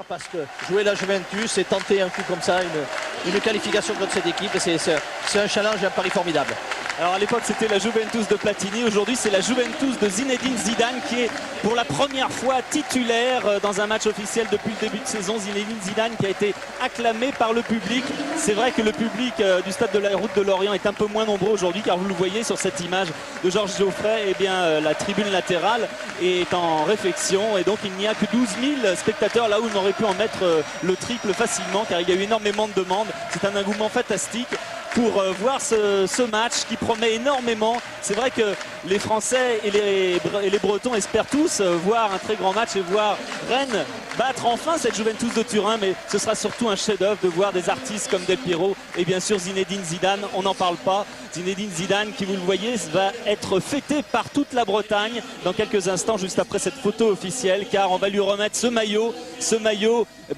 Parce que jouer la Juventus et tenter un coup comme ça, une qualification contre cette équipe, c'est un challenge et un pari formidable. Alors à l'époque c'était la Juventus de Platini, aujourd'hui c'est la Juventus de Zinedine Zidane qui est pour la première fois titulaire dans un match officiel depuis le début de saison. Zinedine Zidane qui a été acclamé par le public. C'est vrai que le public du stade de la Route de Lorient est un peu moins nombreux aujourd'hui car vous le voyez sur cette image de Georges Geoffrey, eh bien, la tribune latérale est en réflexion et donc il n'y a que 12 000 spectateurs là où on aurait pu en mettre le triple facilement car il y a eu énormément de demandes. C'est un engouement fantastique pour voir ce match qui promet énormément. C'est vrai que les Français et les Bretons espèrent tous voir un très grand match et voir Rennes battre enfin cette Juventus de Turin, mais ce sera surtout un chef-d'œuvre de voir des artistes comme Del Piero et bien sûr Zinedine Zidane, on n'en parle pas. Zinedine Zidane qui, vous le voyez, va être fêté par toute la Bretagne dans quelques instants, juste après cette photo officielle, car on va lui remettre ce maillot.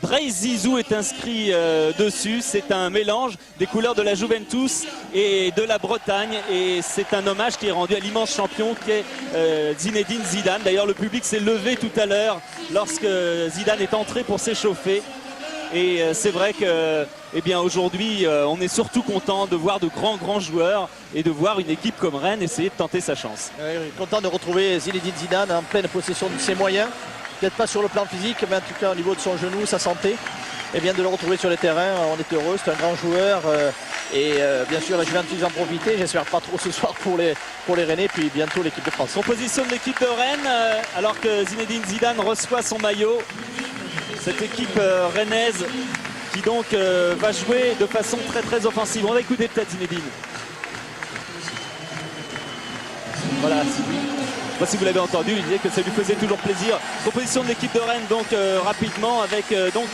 Blaise Zizou est inscrit dessus. C'est un mélange des couleurs de la Juventus et de la Bretagne et c'est un hommage qui est rendu à l'immense champion qui est Zinedine Zidane. D'ailleurs le public s'est levé tout à l'heure lorsque Zidane est entré pour s'échauffer. Et c'est vrai que aujourd'hui on est surtout content de voir de grands joueurs et de voir une équipe comme Rennes essayer de tenter sa chance. Oui, content de retrouver Zinedine Zidane en pleine possession de ses moyens. Peut-être pas sur le plan physique, mais en tout cas au niveau de son genou, sa santé. Et bien de le retrouver sur le terrain, on est heureux, c'est un grand joueur. Bien sûr la Juventus va en profiter, j'espère pas trop ce soir pour les Rennais, puis bientôt l'équipe de France. Composition de l'équipe de Rennes, alors que Zinedine Zidane reçoit son maillot. Cette équipe rennaise qui donc va jouer de façon très offensive. On va écouter peut-être Zinedine. Voilà, je ne sais pas si vous l'avez entendu, il disait que ça lui faisait toujours plaisir. Composition de l'équipe de Rennes donc rapidement avec donc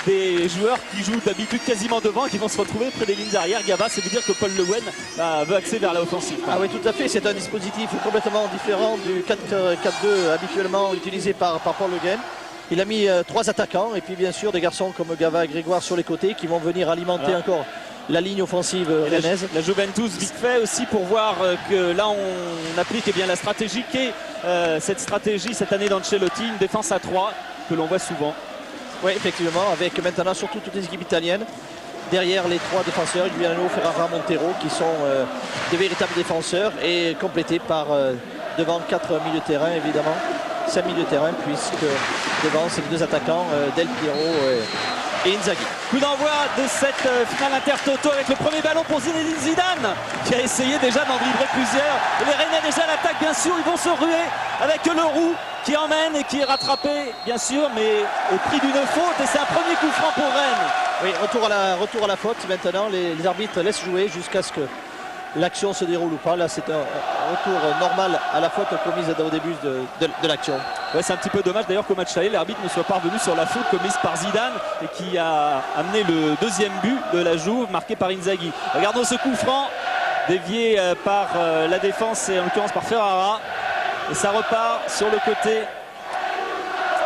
des joueurs qui jouent d'habitude quasiment devant et qui vont se retrouver près des lignes arrière. Gaba, c'est vous dire que Paul Le Guen veut axer vers l'offensive. Ah oui, tout à fait, c'est un dispositif complètement différent du 4-4-2 habituellement utilisé par Paul Le Guen. Il a mis 3 attaquants et puis bien sûr des garçons comme Gava et Grégoire sur les côtés qui vont venir alimenter encore la ligne offensive rennaise. La Juventus vite fait aussi pour voir que là on applique la stratégie qui est cette stratégie cette année d'Ancelotti, une défense à 3 que l'on voit souvent. Oui, effectivement, avec maintenant surtout toutes les équipes italiennes. Derrière les 3 défenseurs, Giuliano, Ferrara, Montero, qui sont des véritables défenseurs et complétés par devant 4 milieux de terrain évidemment. 5 milieux de terrain puisque devant c'est les 2 attaquants Del Piero et Inzaghi. Coup d'envoi de cette finale Intertoto avec le premier ballon pour Zinedine Zidane qui a essayé déjà d'en dribler plusieurs. Et les Rennais déjà l'attaque bien sûr, ils vont se ruer avec Leroux qui emmène et qui est rattrapé bien sûr mais au prix d'une faute et c'est un premier coup franc pour Rennes. Oui, retour à la faute maintenant, les arbitres laissent jouer jusqu'à ce que l'action se déroule ou pas. Là c'est un retour normal à la faute commise au début de l'action. Ouais, c'est un petit peu dommage d'ailleurs qu'au match aller l'arbitre ne soit pas revenu sur la faute commise par Zidane et qui a amené le deuxième but de la Juve marqué par Inzaghi. Regardons ce coup franc dévié par la défense et en l'occurrence par Ferrara et ça repart sur le côté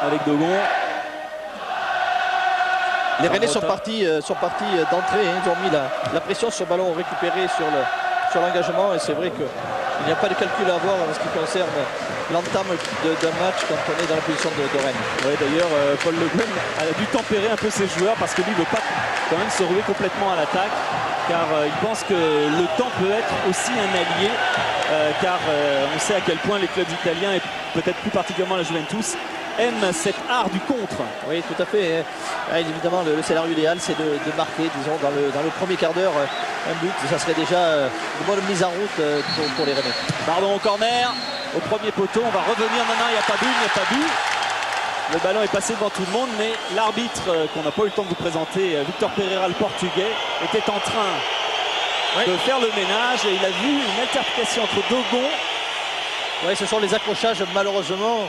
avec Dogon. Les Rennais sont partis d'entrée, ils ont mis la pression sur le ballon récupéré sur l'engagement et c'est vrai qu'il n'y a pas de calcul à avoir en ce qui concerne l'entame d'un match quand on est dans la position de Rennes. Ouais, d'ailleurs Paul Le Guen a dû tempérer un peu ses joueurs parce que lui ne veut pas quand même se ruer complètement à l'attaque car il pense que le temps peut être aussi un allié car on sait à quel point les clubs italiens et peut-être plus particulièrement la Juventus aime cet art du contre. Oui, tout à fait. Évidemment, le scénario idéal, c'est de marquer, disons, dans le premier quart d'heure, un but. Ça serait déjà une bonne mise en route pour les Rennais. Pardon au corner, au premier poteau. On va revenir maintenant. Il n'y a pas but, Le ballon est passé devant tout le monde, mais l'arbitre, qu'on n'a pas eu le temps de vous présenter, Victor Pereira, le portugais, était en train de faire le ménage et il a vu une altercation entre Dogon. Oui, ce sont les accrochages, malheureusement.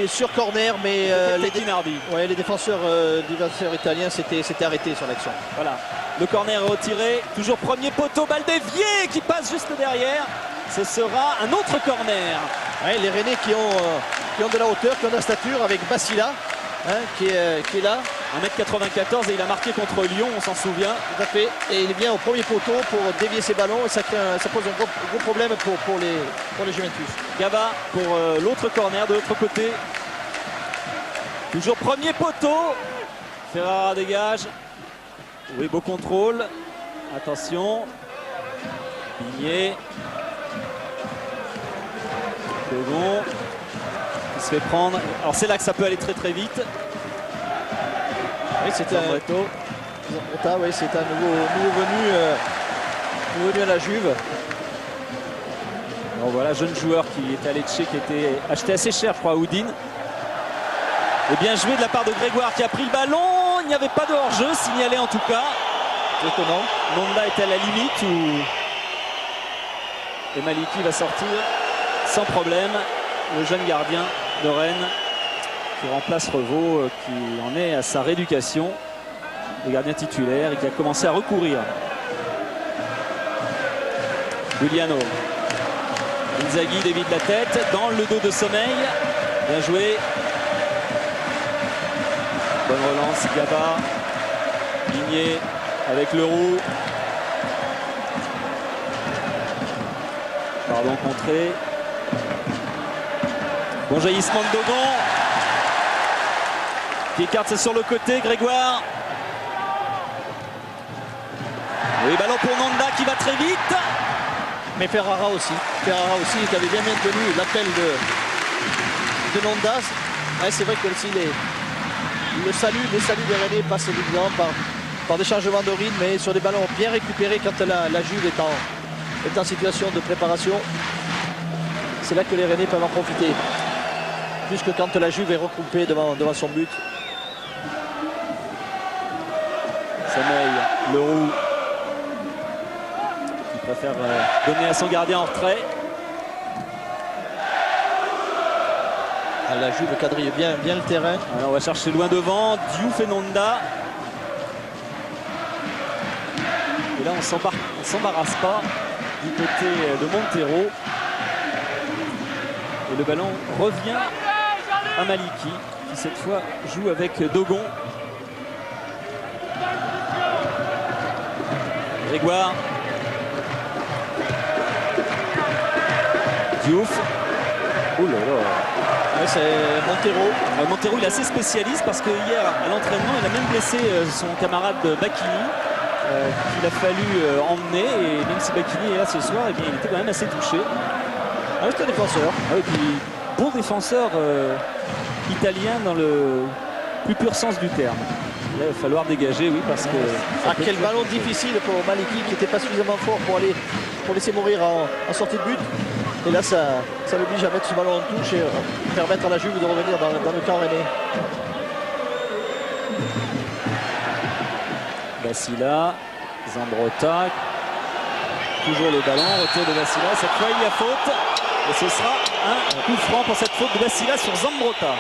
Sur corner, mais les défenseurs italiens s'étaient arrêtés sur l'action. Voilà, le corner est retiré, toujours premier poteau, balle déviée qui passe juste derrière. Ce sera un autre corner. Ouais, les Rennais qui ont de la hauteur, qui ont de la stature, avec Bassila qui est là. 1m94 et il a marqué contre Lyon, on s'en souvient. Tout à fait. Et il vient au premier poteau pour dévier ses ballons et ça pose un gros problème pour les Juventus. Gaba pour l'autre corner de l'autre côté. Toujours premier poteau. Ferrara dégage. Oui, beau contrôle. Attention. Bigné. Dogon. Il se fait prendre. Alors c'est là que ça peut aller très très vite. Oui, c'est un nouveau venu à la Juve. Donc voilà, jeune joueur qui est allé de chez, qui était acheté assez cher, je crois, à Udine. Et bien joué de la part de Grégoire qui a pris le ballon. Il n'y avait pas de hors-jeu, signalé en tout cas. Étonnant. Nonda était à la limite où et Maliki va sortir sans problème. Le jeune gardien de Rennes qui remplace Revaux, qui en est à sa rééducation. Le gardien titulaire et qui a commencé à recourir. Giuliano. Inzaghi dévie de la tête dans le dos de Sommeil. Bien joué. Bonne relance, Gaba. Ligné avec Leroux. Pardon, contré. Bon jaillissement de Dogon. Qui écarte ça sur le côté, Grégoire. Oui, ballon pour Nonda qui va très vite. Mais Ferrara aussi qui avait bien maintenu l'appel de Nonda. Ouais, c'est vrai que aussi le salut des Rennais passe évidemment par des changements de rythme, mais sur des ballons bien récupérés quand la Juve est en situation de préparation. C'est là que les Rennais peuvent en profiter. Plus que quand la Juve est regroupée devant son but. Sommeil, Leroux. Il préfère donner à son gardien en retrait. La Juve quadrille bien le terrain. Alors on va chercher loin devant. Diouf et Nonda. Et là on ne s'embarrasse pas du côté de Montero. Et le ballon revient à Maliki qui cette fois joue avec Dogon. Grégoire. Diouf. Oh là là. Ouais, c'est Montero. Montero il est assez spécialiste parce que hier à l'entraînement il a même blessé son camarade Bacchini qu'il a fallu emmener, et même si Bacchini est là ce soir, et bien, il était quand même assez touché. Ah oui, c'est un défenseur. Ah oui, puis bon défenseur italien dans le plus pur sens du terme. Là, il va falloir dégager, oui, parce que... Quel ballon difficile pour Maliki qui n'était pas suffisamment fort pour laisser mourir en sortie de but. Et là, ça l'oblige à mettre ce ballon en touche et permettre à la Juve de revenir dans le camp rennais. Vassila, Zambrotta, toujours le ballon, retour de Vassila. Cette fois, il y a faute. Et ce sera un coup franc pour cette faute de Vassila sur Zambrotta.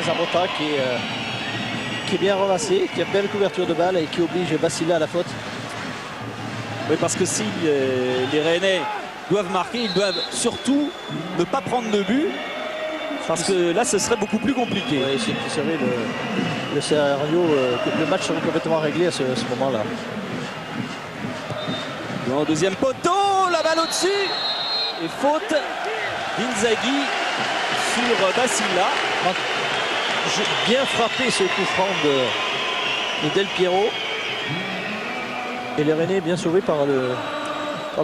Zambrotta qui est bien ramassé, qui a belle couverture de balle et qui oblige Vassila à la faute. Oui, parce que si les Rennais doivent marquer, ils doivent surtout ne pas prendre de but, parce que là, ce serait beaucoup plus compliqué. Oui, c'est vrai, le scénario, le match serait complètement réglé à ce moment-là. Au deuxième poteau, la balle au-dessus, et faute d'Inzaghi sur Vassila. Bien frappé ce coup franc de Del Piero. Et les Rennais bien sauvés par le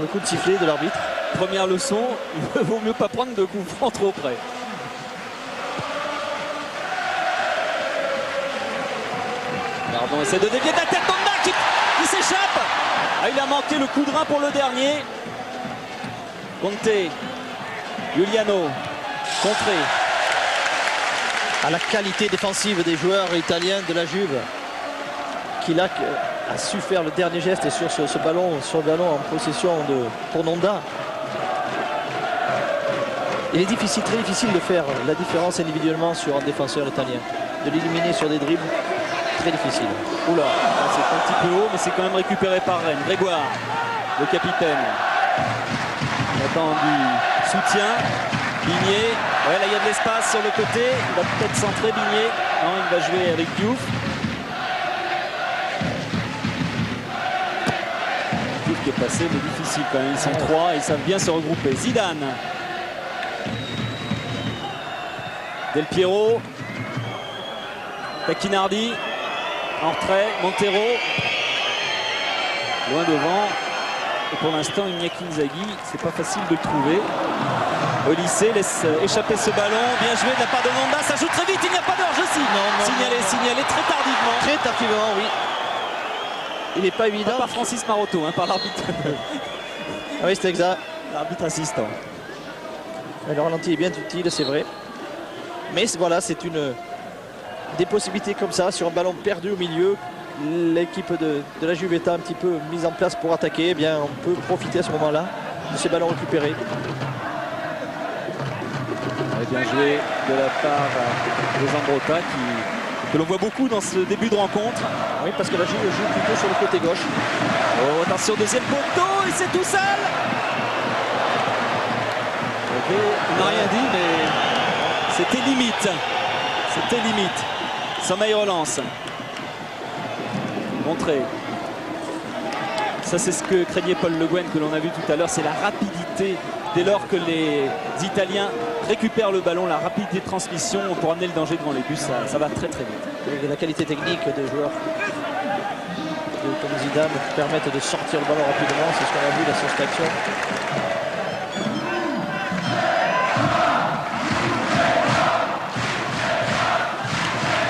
coup de sifflet de l'arbitre. Première leçon, il vaut mieux pas prendre de coups francs trop près. Pardon, essaie de dévier de la tête Nonda qui s'échappe. Ah, il a manqué le coup de rein pour le dernier. Conte, Giuliano, contré. À la qualité défensive des joueurs italiens de la Juve, qui là a su faire le dernier geste et sur ce ballon, en possession pour Nonda. Il est difficile, très difficile de faire la différence individuellement sur un défenseur italien. De l'éliminer sur des dribbles, très difficile. Oula, c'est un petit peu haut, mais c'est quand même récupéré par Rennes. Grégoire, le capitaine, il attend du soutien. Bigné, ouais, là il y a de l'espace sur le côté, il va peut-être centrer Bigné. Non, il va jouer avec Diouf. Diouf qui est passé, mais difficile quand même. Ils sont trois, ils savent bien se regrouper. Zidane. Del Piero. Tacchinardi. En retrait. Montero. Loin devant. Et pour l'instant, Iñaki Inzaghi, c'est pas facile de le trouver. Olysée laisse échapper ce ballon. Bien joué de la part de Manda. Ça joue très vite. Il n'y a pas d'heure. Signalé très tardivement. Très tardivement, oui. Il n'est pas évident. Pas par Francis Maroto, hein, par l'arbitre. Ah oui, c'est exact. L'arbitre assistant. Le ralenti est bien utile, c'est vrai. Mais voilà, c'est des possibilités comme ça sur un ballon perdu au milieu. L'équipe de la Juve est un petit peu mise en place pour attaquer. Eh bien, on peut profiter à ce moment-là de ces ballons récupérés. Bien joué de la part de Zambrotta que l'on voit beaucoup dans ce début de rencontre. Oui, parce que la Juve joue plutôt sur le côté gauche. Oh, attention, deuxième poteau et c'est tout seul. On n'a rien dit, mais c'était limite. C'était limite. Sommeil relance. Montré. Ça, c'est ce que craignait Paul Le Guen, que l'on a vu tout à l'heure, c'est la rapidité. Dès lors que les Italiens récupèrent le ballon, la rapidité de transmission pour amener le danger devant les buts, ça va très très vite. Et la qualité technique des joueurs comme Zidane qui permettent de sortir le ballon rapidement, c'est ce qu'on a vu dans cette action.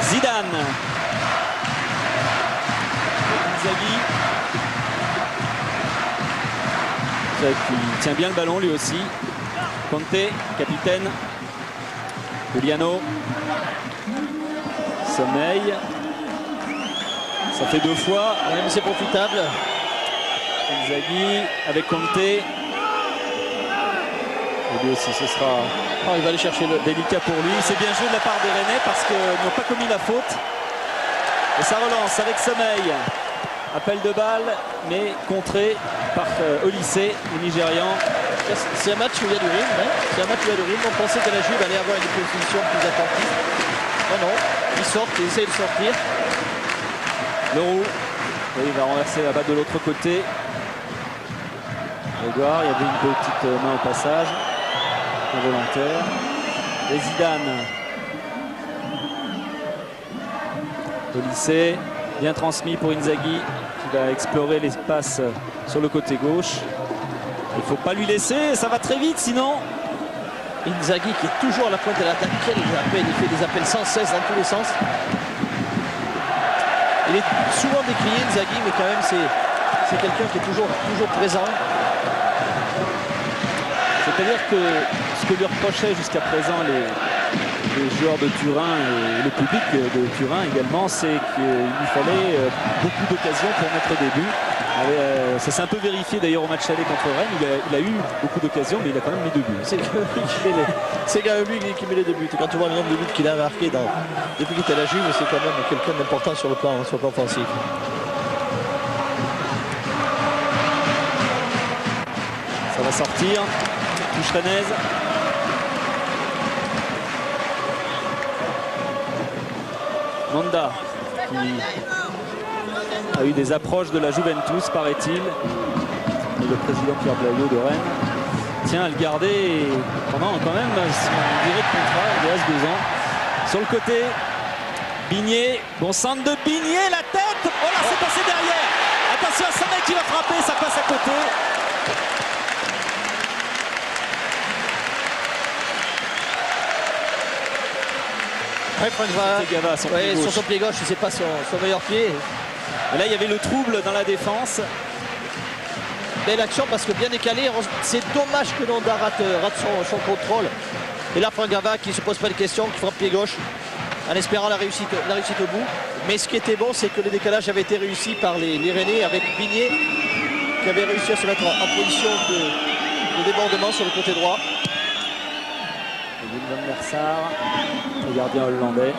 Zidane. Inzaghi. Qui tient bien le ballon lui aussi. Conte, capitaine. Giuliano. Sommeil. Ça fait 2 fois. Ouais, mais c'est profitable. Inzaghi avec Conte. Et lui aussi, ce sera il va aller chercher le délicat pour lui. C'est bien joué de la part des Rennais parce qu'ils n'ont pas commis la faute. Et ça relance avec Sommeil. Appel de balle, mais contré par Olysée, le Nigérian. C'est un match où il y a du rythme. Hein. C'est un match où il y a du rythme. On pensait que la Juve allait avoir une position plus attentive. Non, ils sortent, ils essayent de sortir. Leroux, il va renverser la balle de l'autre côté. Edouard, il y avait une petite main au passage. Involontaire. Et Zidane. Olysée. Bien transmis pour Inzaghi qui va explorer l'espace sur le côté gauche. Il ne faut pas lui laisser, ça va très vite sinon. Inzaghi qui est toujours à la pointe de l'attaque. Quel appel, il fait des appels sans cesse dans tous les sens. Il est souvent décrié Inzaghi, mais quand même c'est quelqu'un qui est toujours présent. C'est-à-dire que ce que lui reprochaient jusqu'à présent les joueurs de Turin et le public de Turin également, c'est qu'il lui fallait beaucoup d'occasions pour mettre des buts. Ça s'est un peu vérifié d'ailleurs au match aller contre Rennes. Il a eu beaucoup d'occasions, mais il a quand même mis 2 buts. C'est quand même lui qui met les 2 buts. Et quand tu vois le nombre de buts qu'il a marqué depuis qu'il était à la Juve, c'est quand même quelqu'un d'important sur le plan offensif. Ça va sortir. Touche rennaise. Manda qui a eu des approches de la Juventus, paraît-il. Et le président Pierre Blaillot de Rennes tient à le garder pendant quand même son durée de contrat. Il reste 2 ans. Sur le côté, Bigné. Bon centre de Bigné, la tête. Oh là, c'est passé derrière. Attention à Sommeil qui va frapper, ça passe à côté. Ouais, sur son pied gauche, c'est pas son meilleur pied. Et là, il y avait le trouble dans la défense. Belle action parce que bien décalé. C'est dommage que Nonda rate son contrôle. Et là, Frangava qui ne se pose pas de questions, qui frappe pied gauche en espérant la réussite au bout. Mais ce qui était bon, c'est que le décalage avait été réussi par les Rennais avec Bigné qui avait réussi à se mettre en position de débordement sur le côté droit. Van der Sar, le gardien hollandais.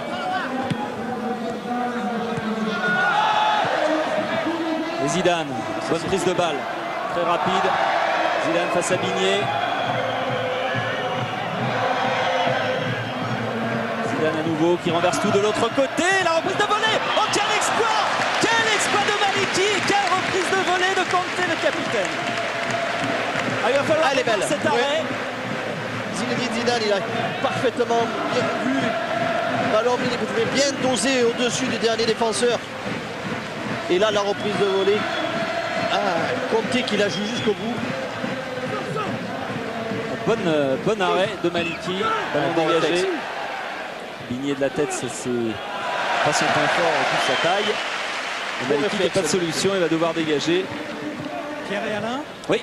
Et Zidane, bonne prise de balle, très rapide. Zidane face à Bigné. Zidane à nouveau qui renverse tout de l'autre côté. La reprise de volée. Oh, quel exploit! Quel exploit de Maliki! Quelle reprise de volée de Conte, le capitaine! Ah, il va falloir cet arrêt. Ouais. Zinedine Zidane, il a parfaitement bien vu. Le ballon, il pouvait bien doser au-dessus du dernier défenseur. Et là, la reprise de volée. Conté qui la joue jusqu'au bout. Bon arrêt de Maliki. Ballon dégagé. Ligné de la tête, c'est pas son point fort, en plus sa taille. Maliki n'a pas de solution, il va devoir dégager. Pierre et Alain? Oui.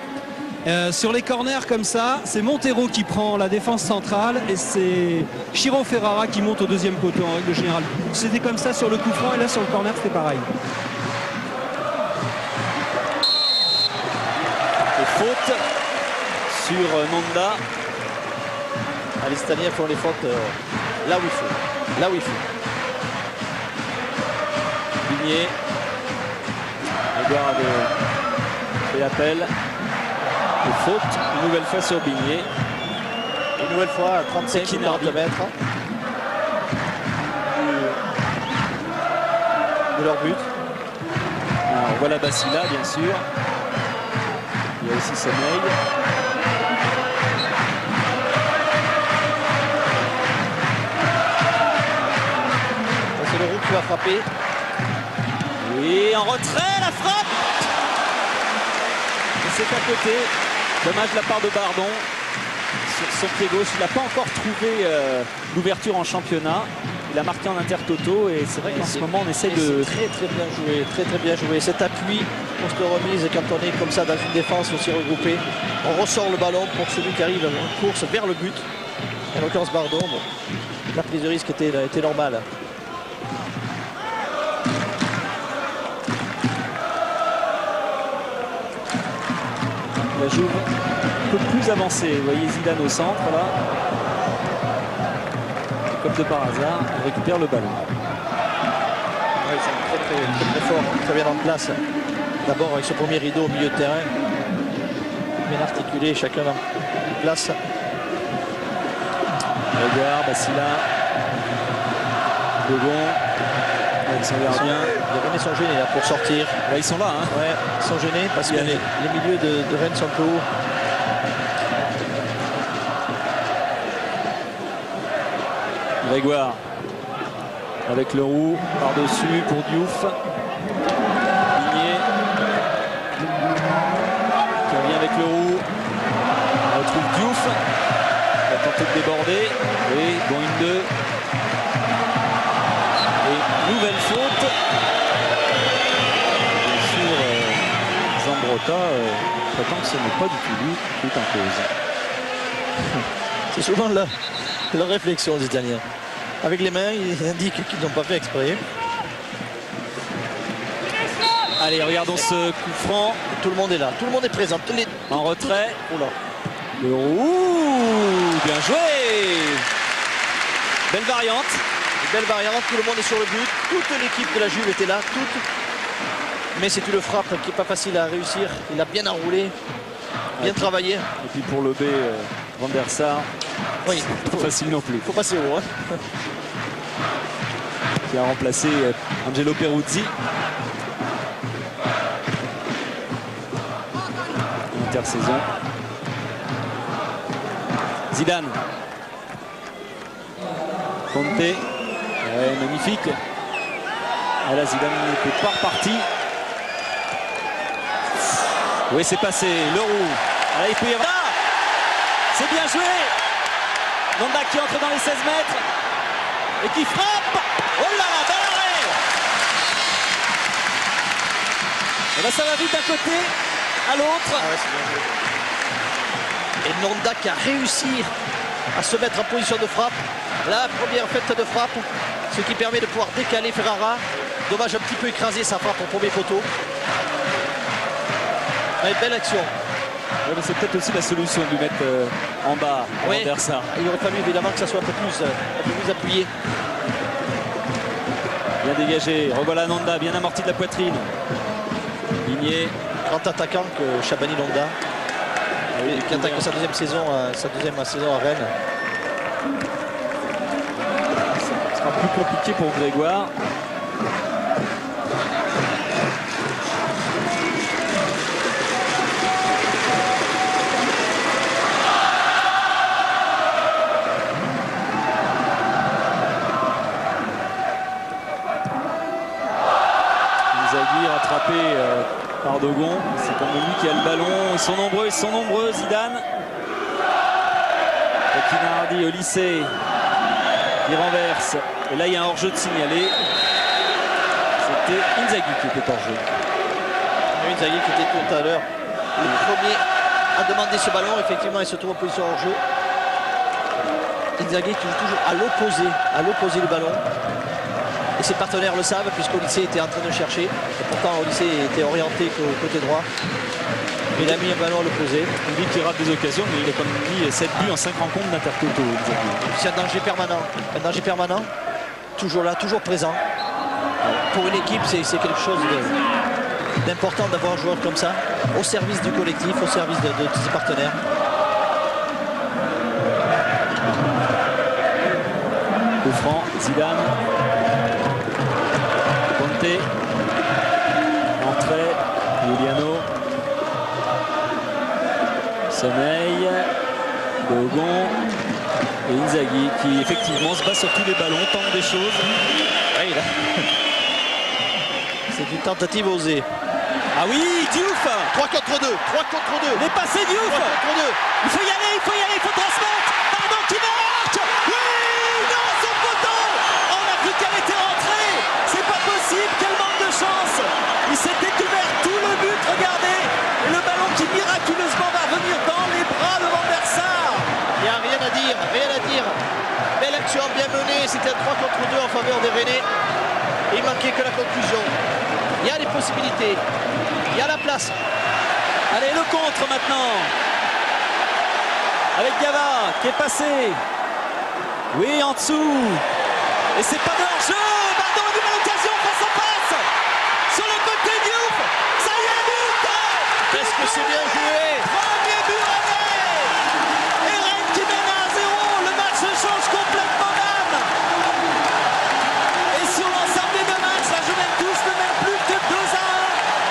Sur les corners comme ça, c'est Montero qui prend la défense centrale et c'est Chiro Ferrara qui monte au deuxième poteau en règle générale. C'était comme ça sur le coup franc et là sur le corner c'était pareil. Et faute sur Nonda. Les Italiens font les fautes là où il faut. Là où il faut. Bigné. Edouard avait fait appel. Et faute une nouvelle fois sur Bigné. Une nouvelle fois à 35 mètres de leur but. Alors, voilà Basila bien sûr. Il y a aussi Semeil. C'est le Roux qui va frapper. Et en retrait, la frappe. Et c'est à côté. Dommage de la part de Bardon. Sur son pied gauche, il n'a pas encore trouvé l'ouverture en championnat. Il a marqué en intertoto et c'est vrai qu'en ce moment on essaie de... Très bien joué, très bien joué. Cet appui, poste remise, quand on est comme ça dans une défense aussi regroupée, on ressort le ballon pour celui qui arrive en course vers le but. En l'occurrence Bardon, bon, la prise de risque était normale. La Juve un peu plus avancée. Vous voyez Zidane au centre là. Et comme de par hasard, il récupère le ballon. Ouais, ils sont très forts, très bien en place. D'abord avec ce premier rideau au milieu de terrain. Bien articulé, chacun en place. Edouard, Basila, Begon, avec son gardien. Les Rennais sont gênés là pour sortir. Là, ils sont là. Hein. Ouais, ils sont gênés parce que les milieux de Rennes sont un peu hauts. Grégoire avec le roux par-dessus pour Diouf. Ligné qui revient avec le roux. On retrouve Diouf. Il va tenter de déborder. Et bon une 2. Et nouvelle faute. Bien sûr, Zambrotta prétend que ce n'est pas du tout lui qui est en cause. C'est souvent leur réflexion des Italiens. Avec les mains, ils indiquent qu'ils n'ont pas fait exprès. Allez, regardons ce coup franc. Tout le monde est là, tout le monde est présent. En retrait. Oula. Le roux, bien joué. Belle variante. Belle variante, tout le monde est sur le but. Toute l'équipe de la Juve était là, toute. Mais c'est une frappe qui n'est pas facile à réussir. Il a bien enroulé, bien travaillé. Et puis pour le B, Van der Sar, oui, pas facile non plus. Il faut passer haut. Hein. Qui a remplacé Angelo Peruzzi. Intersaison. Zidane. Conte. Ouais, magnifique. Et là, Zidane n'était pas reparti. Oui, c'est passé. Le roux. Là, il peut y avoir... Ah, c'est bien joué. Nonda qui entre dans les 16 mètres. Et qui frappe. Oh là là, bel arrêt. Et là, ça va vite d'un côté à l'autre. Ah ouais, c'est bien joué. Et Nonda qui a réussi à se mettre en position de frappe. La première fête de frappe, ce qui permet de pouvoir décaler Ferrara. Dommage, un petit peu écrasé sa frappe au premier poteau. Mais belle action. Ouais, c'est peut-être aussi la solution de lui mettre en bas, oui. Van der Sar. Il aurait fallu évidemment que ça soit un peu plus appuyé. Bien dégagé. Revoilà Nonda, bien amorti de la poitrine. Ligné. Grand attaquant que Chabani Nonda. Qui attaque sa deuxième saison à Rennes. Ce sera plus compliqué pour Grégoire. Inzaghi rattrapé par Dogon. C'est comme lui qui a le ballon. Ils sont nombreux, Zidane. Taquinardi au lycée. Il renverse. Et là, il y a un hors-jeu de signalé. C'était Inzaghi qui était hors-jeu. Inzaghi qui était tout à l'heure le premier à demander ce ballon. Effectivement, il se trouve en position hors-jeu. Inzaghi qui joue toujours à l'opposé du ballon. Et ses partenaires le savent, puisqu'au lycée était en train de chercher. Et pourtant, au lycée, il était orienté côté droit. Il a mis un ballon à l'opposé. Lui qui rate des occasions, mais il a quand même mis 7 buts en 5 rencontres d'Intertoto. C'est un danger permanent. Un danger permanent. Toujours là, toujours présent. Pour une équipe, c'est quelque chose d'important d'avoir un joueur comme ça, au service du collectif, au service de ses partenaires. Coup franc, Zidane. Conte. Entrée, Giuliano. Sommeil. Dogon. Et Inzaghi qui effectivement se bat sur tous les ballons, tente des choses. Oui, là. C'est une tentative osée. Ah oui, Diouf. 3 contre 2. 3 contre 2. Les passés Diouf. 3 contre 2. Il faut y aller, il faut transmettre. Pardon, qui marque. Oui, non, son poteau. On a cru qu'elle était rentrée. C'est pas possible, quel manque de chance. Il s'était ouvert tout le but, regardez. Et le ballon qui miraculeusement va revenir dans les bras de Van der Sar. Il n'y a rien à dire, rien à dire. Belle action, bien menée. C'était un 3 contre 2 en faveur des Rennais. Et il manquait que la conclusion. Il y a des possibilités. Il y a la place. Allez, le contre maintenant. Avec Gava qui est passé. Oui, en dessous. Et c'est pas de hors-jeu. Bardon, une nouvelle occasion face à face. Sur le côté Diouf. Ça y est, but. Qu'est-ce que c'est bien joué. Premier but Rennais. Et Rennes qui mène à 1-0. Le match change complètement d'âme. Et sur l'ensemble des deux matchs, la Juventus ne mène plus que 2-1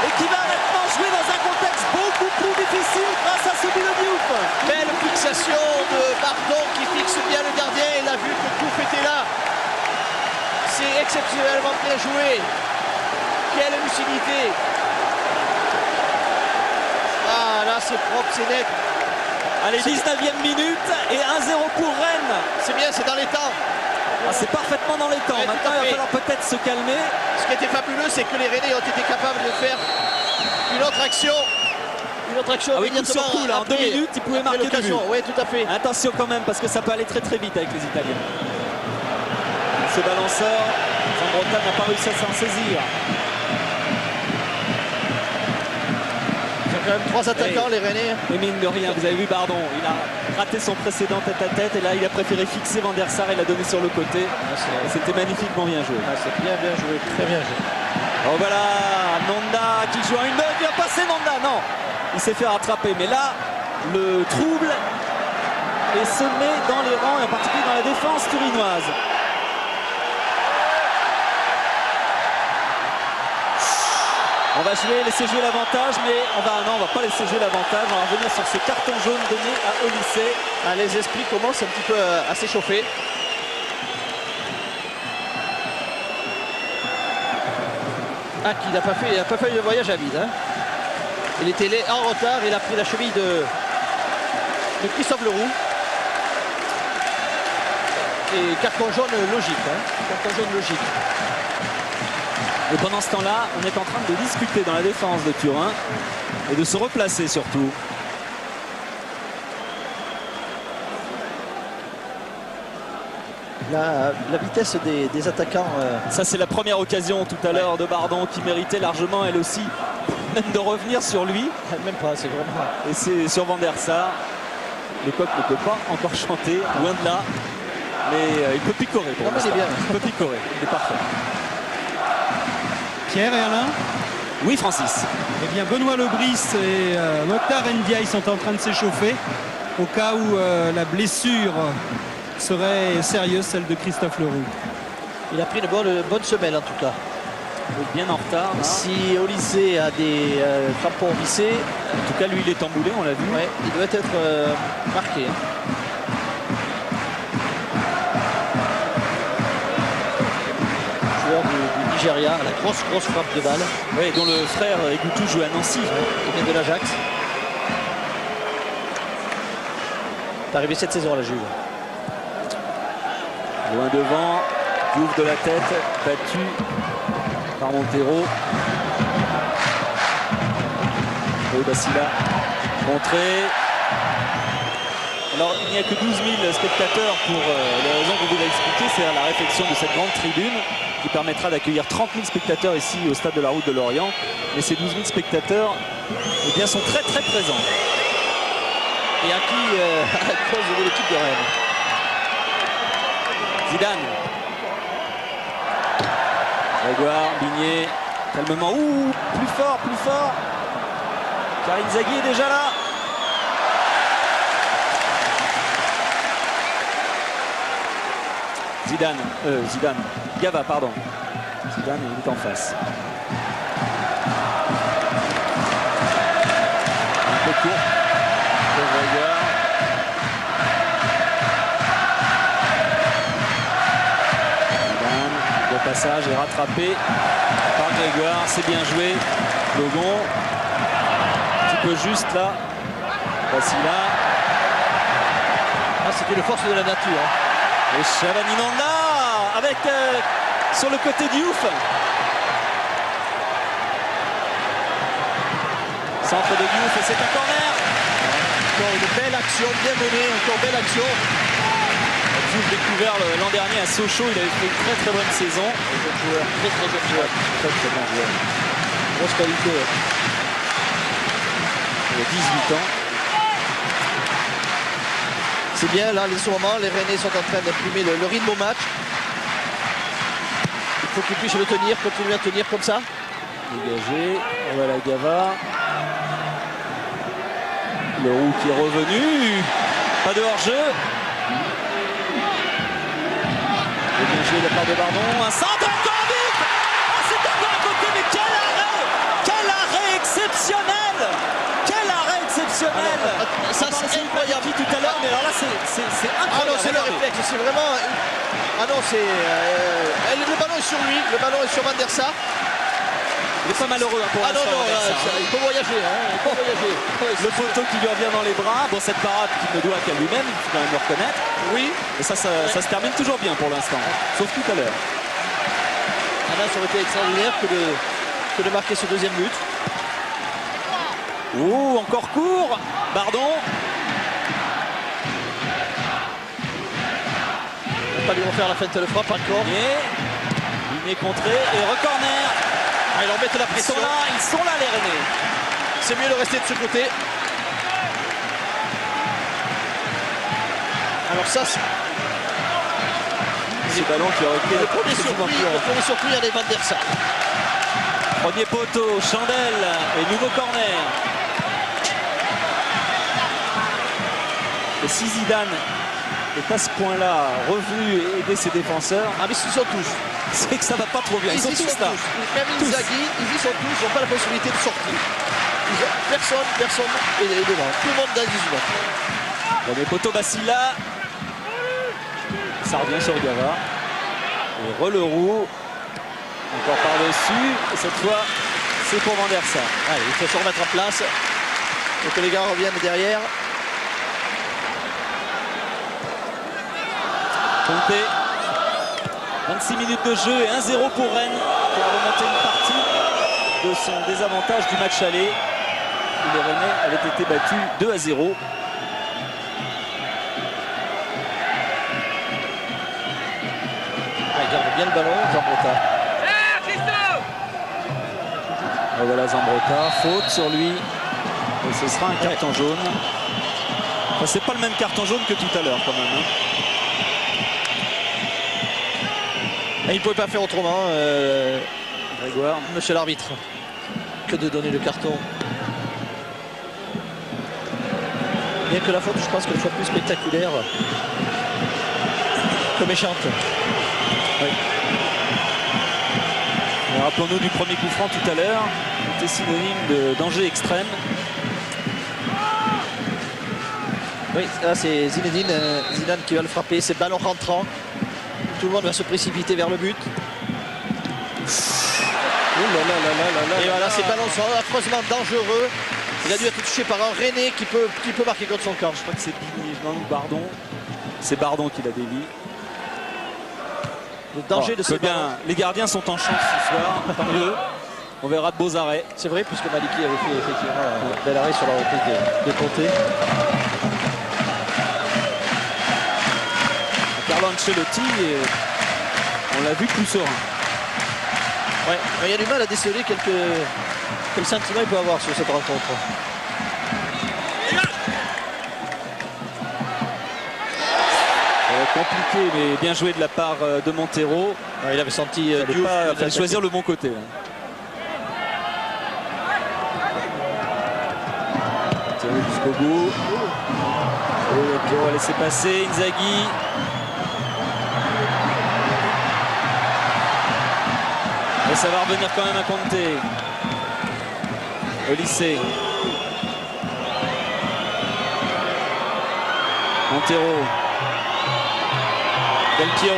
et qui va maintenant jouer dans un contexte beaucoup plus difficile grâce à ce but de Diouf. Belle fixation de Bardon qui fixe bien le gardien. Il a vu que Diouf était là. C'est exceptionnellement bien joué. Quelle lucidité. Ah là c'est propre, c'est net. Allez, 19e minute et 1-0 pour Rennes. C'est bien, c'est dans les temps. Ah, c'est parfaitement dans les temps. Ouais, Maintenant, il va falloir peut-être se calmer. Ce qui était fabuleux, c'est que les Rennais ont été capables de faire une autre action. Une autre action Ah oui, coup sur coup, là, en 2 minutes, ils pouvaient marquer 2 buts. Oui, tout à fait. Attention quand même, parce que ça peut aller très très vite avec les Italiens. Ce balanceur, Zambrotta n'a pas réussi à s'en saisir. Ils ont quand même 3 attaquants, les Rennais. Mais mine de rien, vous avez vu Bardon, il a raté son précédent tête-à-tête et là il a préféré fixer Van der Sar et l'a donné sur le côté. C'était magnifiquement bien joué. Ah, c'est bien joué, très bien joué. Oh voilà, Nonda qui joue à une balle, il va passer Nonda, non. Il s'est fait rattraper, mais là, le trouble est semé dans les rangs et en particulier dans la défense turinoise. On va laisser jouer l'avantage, mais on va pas laisser jouer l'avantage. On va revenir sur ce carton jaune donné au lycée. Ah, les esprits commencent un petit peu à s'échauffer. Ah, qu'il n'a pas fait le voyage à vide. Hein. Il était en retard, il a pris la cheville de Christophe Leroux. Et carton jaune logique. Hein. Carton jaune logique. Et pendant ce temps-là, on est en train de discuter dans la défense de Turin et de se replacer surtout. La vitesse des attaquants. Ça, c'est la première occasion tout à l'heure de Bardon qui méritait largement, elle aussi, même de revenir sur lui. Même pas, c'est vraiment. Et c'est sur Van der Sar. Le coq ne peut pas encore chanter, loin de là. Mais il peut picorer pour l'instant. Il peut picorer, il est parfait. Pierre et Alain? Oui, Francis. Eh bien, Benoît Lebris et Mokhtar Ndiaye sont en train de s'échauffer au cas où la blessure serait sérieuse, celle de Christophe Leroux. Il a pris une bonne semelle en tout cas. Bien en retard. Hein. Si Olysée a des crampons vissés, en tout cas lui il est emboulé, on l'a vu. Ouais, il doit être marqué. Joueur du Nigeria, la grosse frappe de balle. Oui, dont le frère Egoutou joue à Nancy. Il vient de l'Ajax. C'est arrivé cette saison à la Juve. Loin devant, Diouf de la tête, battu par Montero. Et Basila, contré. Alors, il n'y a que 12 000 spectateurs pour les raisons que vous avez expliquées, c'est-à-dire la réfection de cette grande tribune qui permettra d'accueillir 30 000 spectateurs ici au stade de la Route de Lorient. Mais ces 12 000 spectateurs eh bien, sont très présents. Et à qui à cause de l'équipe de Rennes. Zidane. Grégoire, Bigné, calmement. Ouh, plus fort. Car Inzaghi est déjà là. Zidane. Gava, pardon. Zidane, il est en face. Un peu court. Grégoire. Zidane, le passage est rattrapé par Grégoire. C'est bien joué. Logon. Un petit peu juste là. Basila. Ah, c'était une force de la nature. Et Chavanimanda avec sur le côté Diouf. Centre de Diouf et c'est un corner. Encore une belle action, bien menée, encore belle action. Diouf découvert l'an dernier à Sochaux, il avait fait une très bonne saison. Jeune joueur, très jeune joueur. Très bon joueur. Grosse qualité. Il a 18 ans. C'est bien, là, en ce moment, les Rennais sont en train d'imprimer le rythme au match. Il faut qu'ils puissent le tenir, continuer à tenir comme ça. Dégagé, voilà Gava. Le roux qui est revenu. Pas de hors-jeu. Bien joué de la part de Bardon. Un centre encore vite. Ah, c'est encore à côté, mais quel arrêt! Quel arrêt exceptionnel! Quel arrêt exceptionnel! Alors, ça c'est incroyable tout à l'heure, mais alors là c'est incroyable. Ah non, c'est le réflexe, c'est vraiment... Ah non, c'est... le ballon est sur lui, le ballon est sur Van der Sar. Il est pas malheureux pour Ah non, l'instant. non, il peut voyager, hein, il peut voyager. Le poteau qui lui revient dans les bras. Bon, cette parade qu'il ne doit qu'à lui-même, il faut quand même le reconnaître. Oui. Et ça se termine toujours bien pour l'instant, sauf tout à l'heure. Ah là, ça aurait été extraordinaire que de marquer ce deuxième but. Oh, encore court. Bardon. Il va pas lui refaire la feinte de frappe encore. Il est contré et recorner. Ah, ils leur mettent la pression. Ils sont là les Rennais. C'est mieux de rester de ce côté. Alors ça, c'est... Ce ballon qui aurait été le premier surpris, il y a les Van der Sar. Premier poteau, Chandelle et nouveau corner. Et si Zidane est à ce point-là revenu et aider ses défenseurs, Ah mais ils sont tous. c'est que ça va pas trop bien. Ils sont tous là. Même Inzaghi, ils y sont tous, ils n'ont pas la possibilité de sortir. Personne est devant. Tout le monde dans 18 mètres. Premier poteau Basila. Ça revient sur Gava. Et Releroux. Encore par-dessus. Et cette fois, c'est pour Van der Sar. Allez, il faut se remettre en place. Il faut que les gars reviennent derrière. Conté. 26 minutes de jeu et 1-0 pour Rennes qui a remonté une partie de son désavantage du match aller où les Rennais avaient été battus 2-0. Ah, il garde bien le ballon, Zambrota. Et voilà Zambrota, faute sur lui et ce sera un carton jaune. Enfin, c'est pas le même carton jaune que tout à l'heure quand même. Hein. Et il ne pouvait pas faire autrement, Grégoire, monsieur l'arbitre, que de donner le carton. Bien que la faute, je pense qu'elle soit plus spectaculaire que méchante. oui. Rappelons-nous du premier coup franc tout à l'heure, qui était synonyme de danger extrême. Oui, là c'est Zidane qui va le frapper, c'est ballon rentrant. Tout le monde va se précipiter vers le but. Et voilà, ces ballons sont affreusement dangereux. Il a dû être touché par un René qui peut marquer contre son camp. Je crois que c'est Bigny, non, Bardon. C'est Bardon qui la dévie. Le danger de ces ballons. Les gardiens sont en chance ce soir, tant mieux. On verra de beaux arrêts. C'est vrai, puisque Maliki avait fait effectivement un bel arrêt sur la reprise de Conté. Carlo Ancelotti, on l'a vu plus serein. Ouais, mais il y a du mal à déceler quel sentiment il peut avoir sur cette rencontre. Compliqué, mais bien joué de la part de Montero. Ouais, il avait senti il fallait choisir le bon côté. Là. Montero jusqu'au bout. On va laisser passer Inzaghi. Et ça va revenir quand même à Conté. Au lycée. Montero. Del Piero.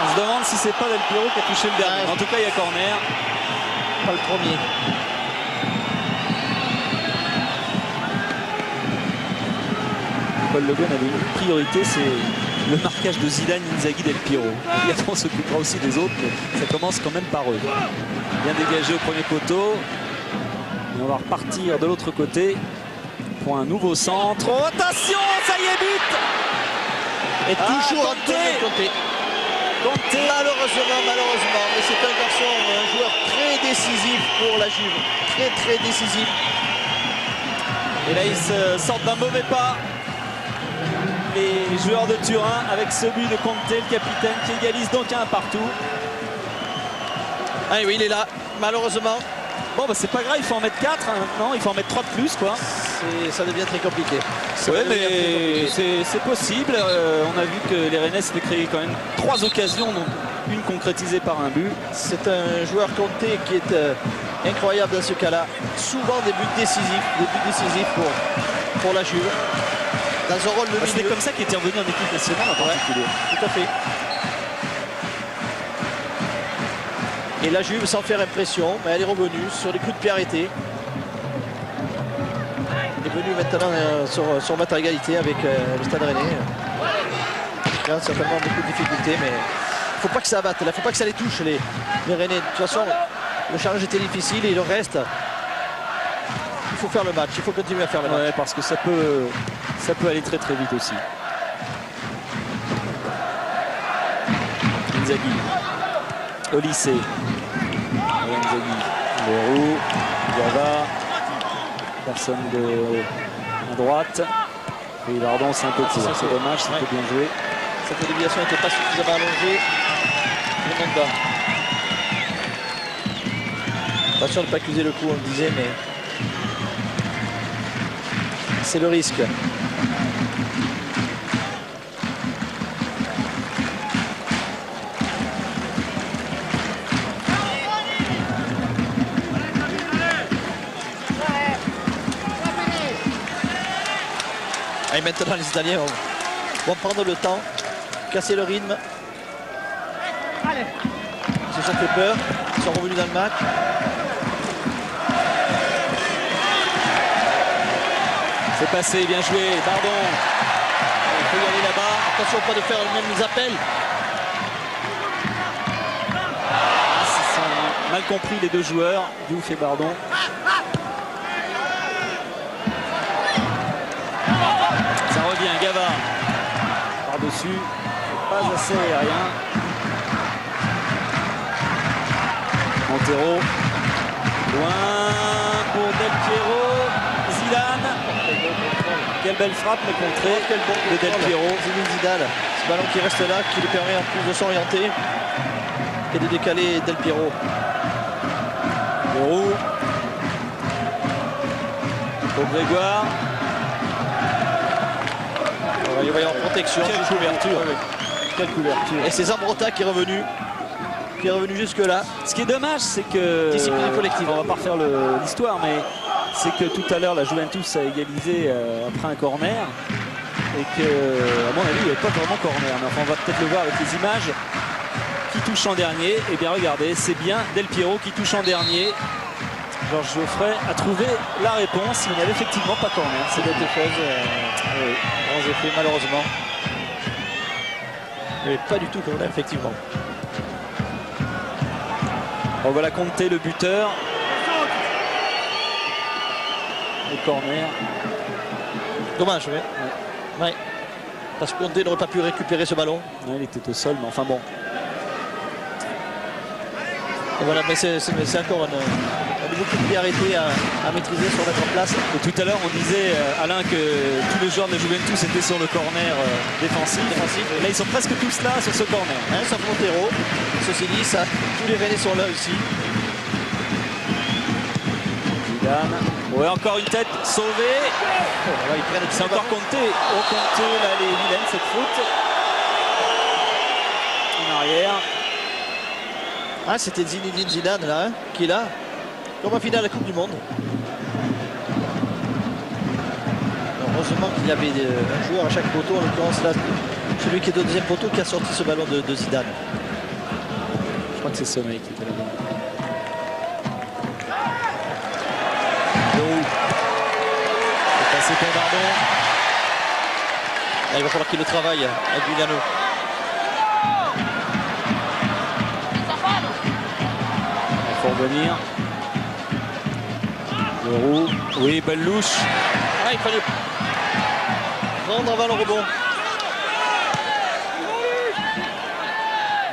On se demande si c'est pas Del Piero qui a touché le dernier. En tout cas, il y a corner. Pas le premier. Paul Le Guen avait une priorité, c'est le marquage de Zidane, Inzaghi, Del Piero. On s'occupera aussi des autres, mais ça commence quand même par eux. Bien dégagé au premier poteau. Et on va repartir de l'autre côté pour un nouveau centre. Oh, attention, ça y est, but! Et toujours Conté. Conté. Malheureusement, mais c'est un garçon, un joueur très décisif pour la Juve. Très décisif. Et là, ils sortent d'un mauvais pas. Les joueurs de Turin avec ce but de Conté, le capitaine, qui égalise donc un partout. Ah oui, il est là, malheureusement. Bon, bah c'est pas grave, il faut en mettre 4 hein, maintenant, il faut en mettre 3 de plus, quoi. Ça devient très compliqué. Ouais, mais c'est possible. On a vu que les Rennais s'étaient créé quand même 3 occasions, dont une concrétisée par un but. C'est un joueur Conté qui est incroyable dans ce cas-là. Souvent des buts décisifs pour la Juve. Dans un rôle de milieu. C'est comme ça qu'il était revenu en équipe nationale en particulier. Tout à fait. Et la Juve, sans faire impression, mais elle est revenue sur des coups de pied arrêtés. Elle est venue maintenant sur mettre à égalité avec le Stade Rennais. Il y a certainement beaucoup de difficultés, mais il ne faut pas que ça abatte. Il ne faut pas que ça les touche, les Rennais. De toute façon, le challenge était difficile et le reste, il faut faire le match. Il faut continuer à faire le match. Ouais, parce que ça peut aller très vite aussi. Inzaghi. Au lycée. Inzaghi. Leroux. Gava. Personne à droite. Oui, pardon, c'est un peu court. C'est dommage, c'était bien joué. Cette déviation n'était pas suffisamment allongée. Le monde attention de ne pas accuser le coup, on le disait, mais c'est le risque. Et maintenant les Italiens vont prendre le temps, casser le rythme. Ils se sont fait peur, ils sont revenus dans le match. C'est passé, bien joué, pardon. Il faut y aller là-bas, attention pas de faire les mêmes appels. Ils sont mal compris les deux joueurs, Diouf et Bardon. Gava par-dessus, pas assez aérien. Montero, loin pour Del Piero, Zidane. Quelle belle frappe, mais contrée. Quel bon de Del Piero. Zidane, ce ballon qui reste là, qui lui permet en plus de s'orienter et de décaler Del Piero. Leroux. Pour Grégoire. Il va y avoir protection. Quelle couverture. Quelle couverture. Et c'est Zambrotta qui est revenu jusque là. Ce qui est dommage, c'est que discipline collective. On va pas refaire l'histoire, mais c'est que tout à l'heure la Juventus a égalisé après un corner. et que, à mon avis, il n'y avait pas vraiment corner. Mais enfin, on va peut-être le voir avec les images. Qui touche en dernier? Eh bien, regardez, c'est bien Del Piero qui touche en dernier. Georges Geoffrey a trouvé la réponse. Il n'y avait effectivement pas corner. C'est bête de choses. Oui, grands effets, malheureusement. Mais pas du tout corner, effectivement. On va la compter, le buteur. Le corner. Dommage, oui. Ouais. Parce que Condé n'aurait pas pu récupérer ce ballon. Ouais, il était au sol, mais enfin bon. Et voilà, mais c'est encore un nouveau coup de pied arrêté à maîtriser, sur mettre en place. Et tout à l'heure, on disait, Alain, que tous les joueurs de la Juventus étaient sur le corner défensif. Et là, ils sont presque tous là sur ce corner. Hein, sauf Montero. Ceci dit, ça, tous les Rennais sont là aussi. Zidane. Ouais, encore une tête sauvée. Voilà, ils prennent C'est encore compté. Oh, compté, là, les vilaines, cette faute. En arrière. Ah, c'était Zinedine Zidane là, hein, qui est là. Comme en finale de la Coupe du Monde. Heureusement qu'il y avait un joueur à chaque poteau, en l'occurrence là, celui qui est au deuxième poteau qui a sorti ce ballon de Zidane. Je crois que c'est Sommeil qui était là-bas. C'est passé pour Dardon. Là, il va falloir qu'il le travaille avec Giuliano. Il faut revenir. Leroux. Oui, belle louche. Ah, il fallait prendre avant le rebond.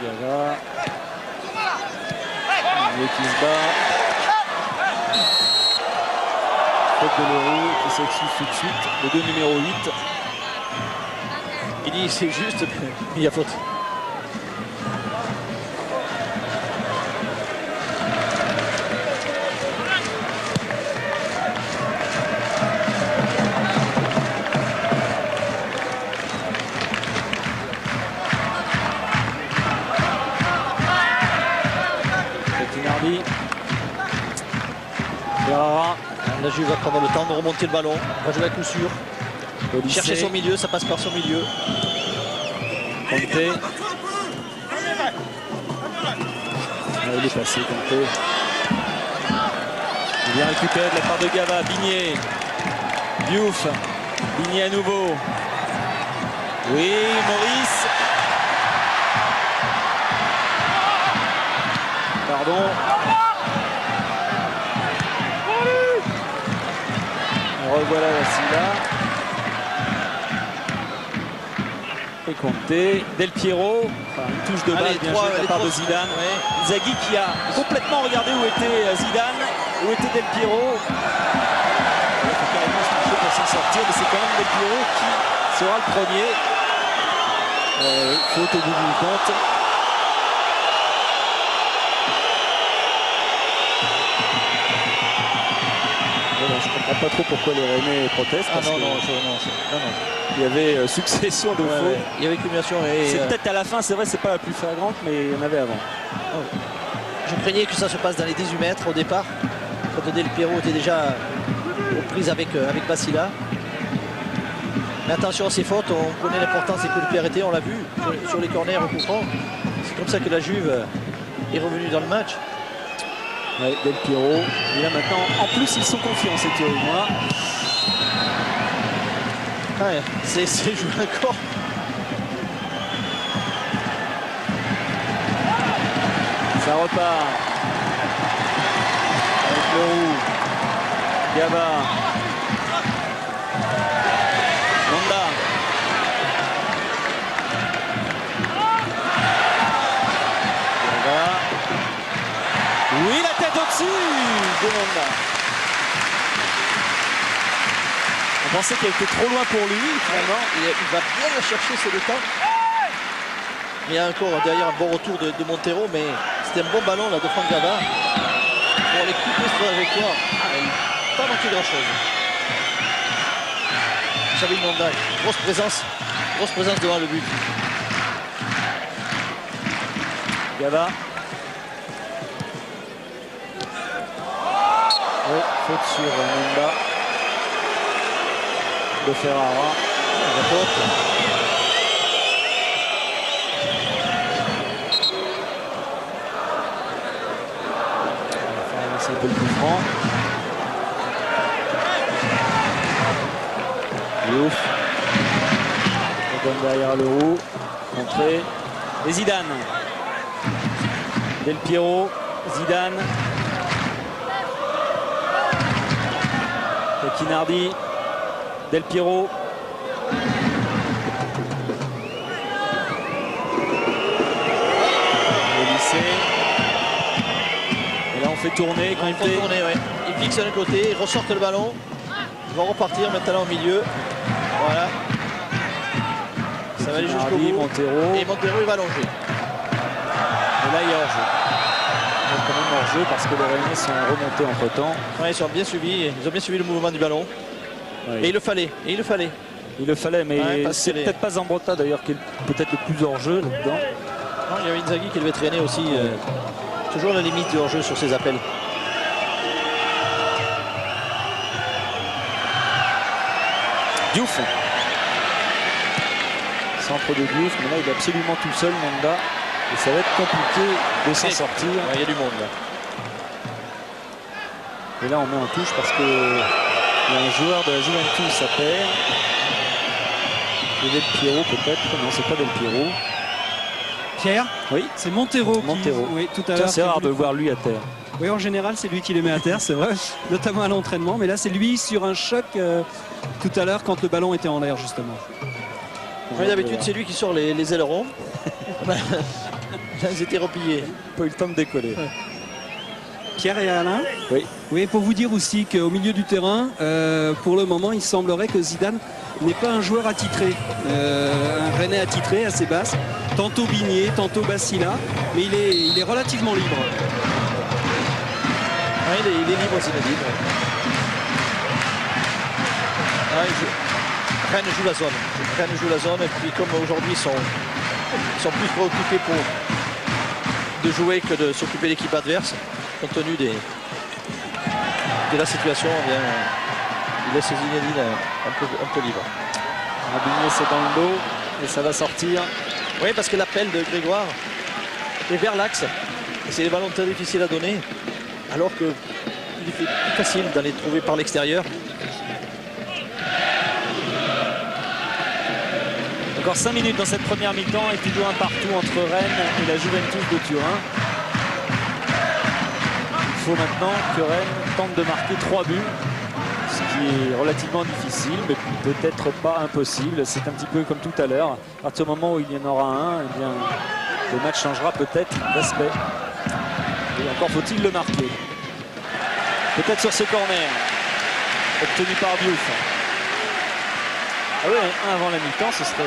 Gava. Il qui se bat. Faute de Leroux qui s'excuse tout de suite. Le 2 numéro 8. Il dit c'est juste, il y a faute. Bettinardi. Ferrara. La Juve va prendre le temps de remonter le ballon. Va jouer à coup sûr. Chercher son milieu, ça passe par son milieu. Conte. Ah, il est passé, Conte. Il vient récupérer de la part de Gava. Bigné. Diouf. Bigné à nouveau. Oui, Maurice. Pardon. Et revoilà Vassila. Et Conte. Del Piero. Enfin, une touche de balle bien jouée de la part de Zidane. Ouais. Inzaghi qui a complètement regardé où était Zidane, où était Del Piero. Il faut carrément se toucher pour s'en sortir, mais c'est quand même Del Piero qui sera le premier. Faute au bout du compte. Voilà, je ne comprends pas trop pourquoi les Rennais protestent. Ah parce non, que non, il y avait succession de fautes. ouais. Il y avait accumulation et C'est peut-être à la fin, c'est vrai, c'est pas la plus flagrante, mais il y en avait avant. je craignais que ça se passe dans les 18 mètres au départ. Quand Del Piero était déjà aux prises avec Vassila. Mais attention à ces fautes, on connaît l'importance des coups de pied arrêtés, on l'a vu sur les corners au coup franc. C'est comme ça que la Juve est revenue dans le match. Ouais, Del Piero. Et là maintenant, en plus, ils sont confiants, ces Thierry Mois. Ouais, c'est joué encore. Ça repart. Avec Leroux. Gava. Nanda. Gava. Oui, la tête au-dessus de Nanda. On pensait qu'elle était trop loin pour lui, finalement. Il va bien la chercher, c'est le temps. Il y a encore derrière un bon retour de Montero, mais c'était un bon ballon là de Franck Gava. Pour les couper sur la trajectoire. Il n'a pas manqué grand chose. Xavi Nanda, grosse présence devant le but. Gava. Oui, faute sur Nanda. De Ferrara. La faute. donne derrière le roux. Contré. Et Zidane. Del Piero. Zidane. Tacchinardi. Del Piero. Et là on fait tourner. Il faut tourner, ouais. Il fixe d'un côté, il ressortent le ballon. Ils vont repartir maintenant au milieu. Voilà. Ça va aller jusqu'au bout. Montero. Et Montero il va allonger. Et là il y a hors-jeu. Il y a quand même hors-jeu parce que les Rennais sont remontés entre temps. Ouais, ils ont bien suivi le mouvement du ballon. Ouais. Et il le fallait. Il le fallait, mais Ouais, c'est peut-être pas Zambrotta d'ailleurs qui est peut-être le plus hors-jeu là-dedans. Non, il y avait Inzaghi qui devait traîner aussi. Toujours la limite du hors-jeu sur ses appels. Diouf. Centre de Diouf, mais là il est absolument tout seul, Nanda. Et ça va être compliqué de s'en sortir. Ouais, il y a du monde là. Et là on met en touche parce que il y a un joueur de la Juventus à terre. Et Del Piero peut-être. Non, c'est pas Del Piero. Pierre, Oui, c'est Montero. Montero. Oui, tout à l'heure. c'est rare de le voir lui à terre. Oui, en général, c'est lui qui les met à terre, c'est vrai, notamment à l'entraînement. Mais là, c'est lui sur un choc tout à l'heure quand le ballon était en l'air, justement. Ouais, d'habitude, c'est lui qui sort les ailerons. Là, ils étaient repliés. Pas eu le temps de décoller. Ouais. Pierre et Alain. Oui. Oui, pour vous dire aussi qu'au milieu du terrain, pour le moment, il semblerait que Zidane n'est pas un joueur attitré. Un Rennais attitré, assez basse. Tantôt Bigné, tantôt Bassila. Mais il est relativement libre. Ouais, il est libre aussi, il est libre. Ouais, Rennes joue la zone. Rennes joue la zone. Et puis comme aujourd'hui, ils sont plus préoccupés de jouer que de s'occuper de l'équipe adverse. Compte tenu de la situation, eh bien, il laisse Zinedine un peu libre. Bigné, c'est dans le dos et ça va sortir. Oui, parce que l'appel de Grégoire est vers l'axe. Et c'est des ballons très difficiles à donner. Alors qu'il est plus facile d'aller trouver par l'extérieur. Encore 5 minutes dans cette première mi-temps et toujours un partout entre Rennes et la Juventus de Turin. Il faut maintenant que Rennes tente de marquer 3 buts, ce qui est relativement difficile, mais peut-être pas impossible. C'est un petit peu comme tout à l'heure. À partir du moment où il y en aura un, eh bien, le match changera peut-être d'aspect. Et encore faut-il le marquer. Peut-être sur ce corner, obtenu par Diouf. Ah oui, un avant la mi-temps, ce serait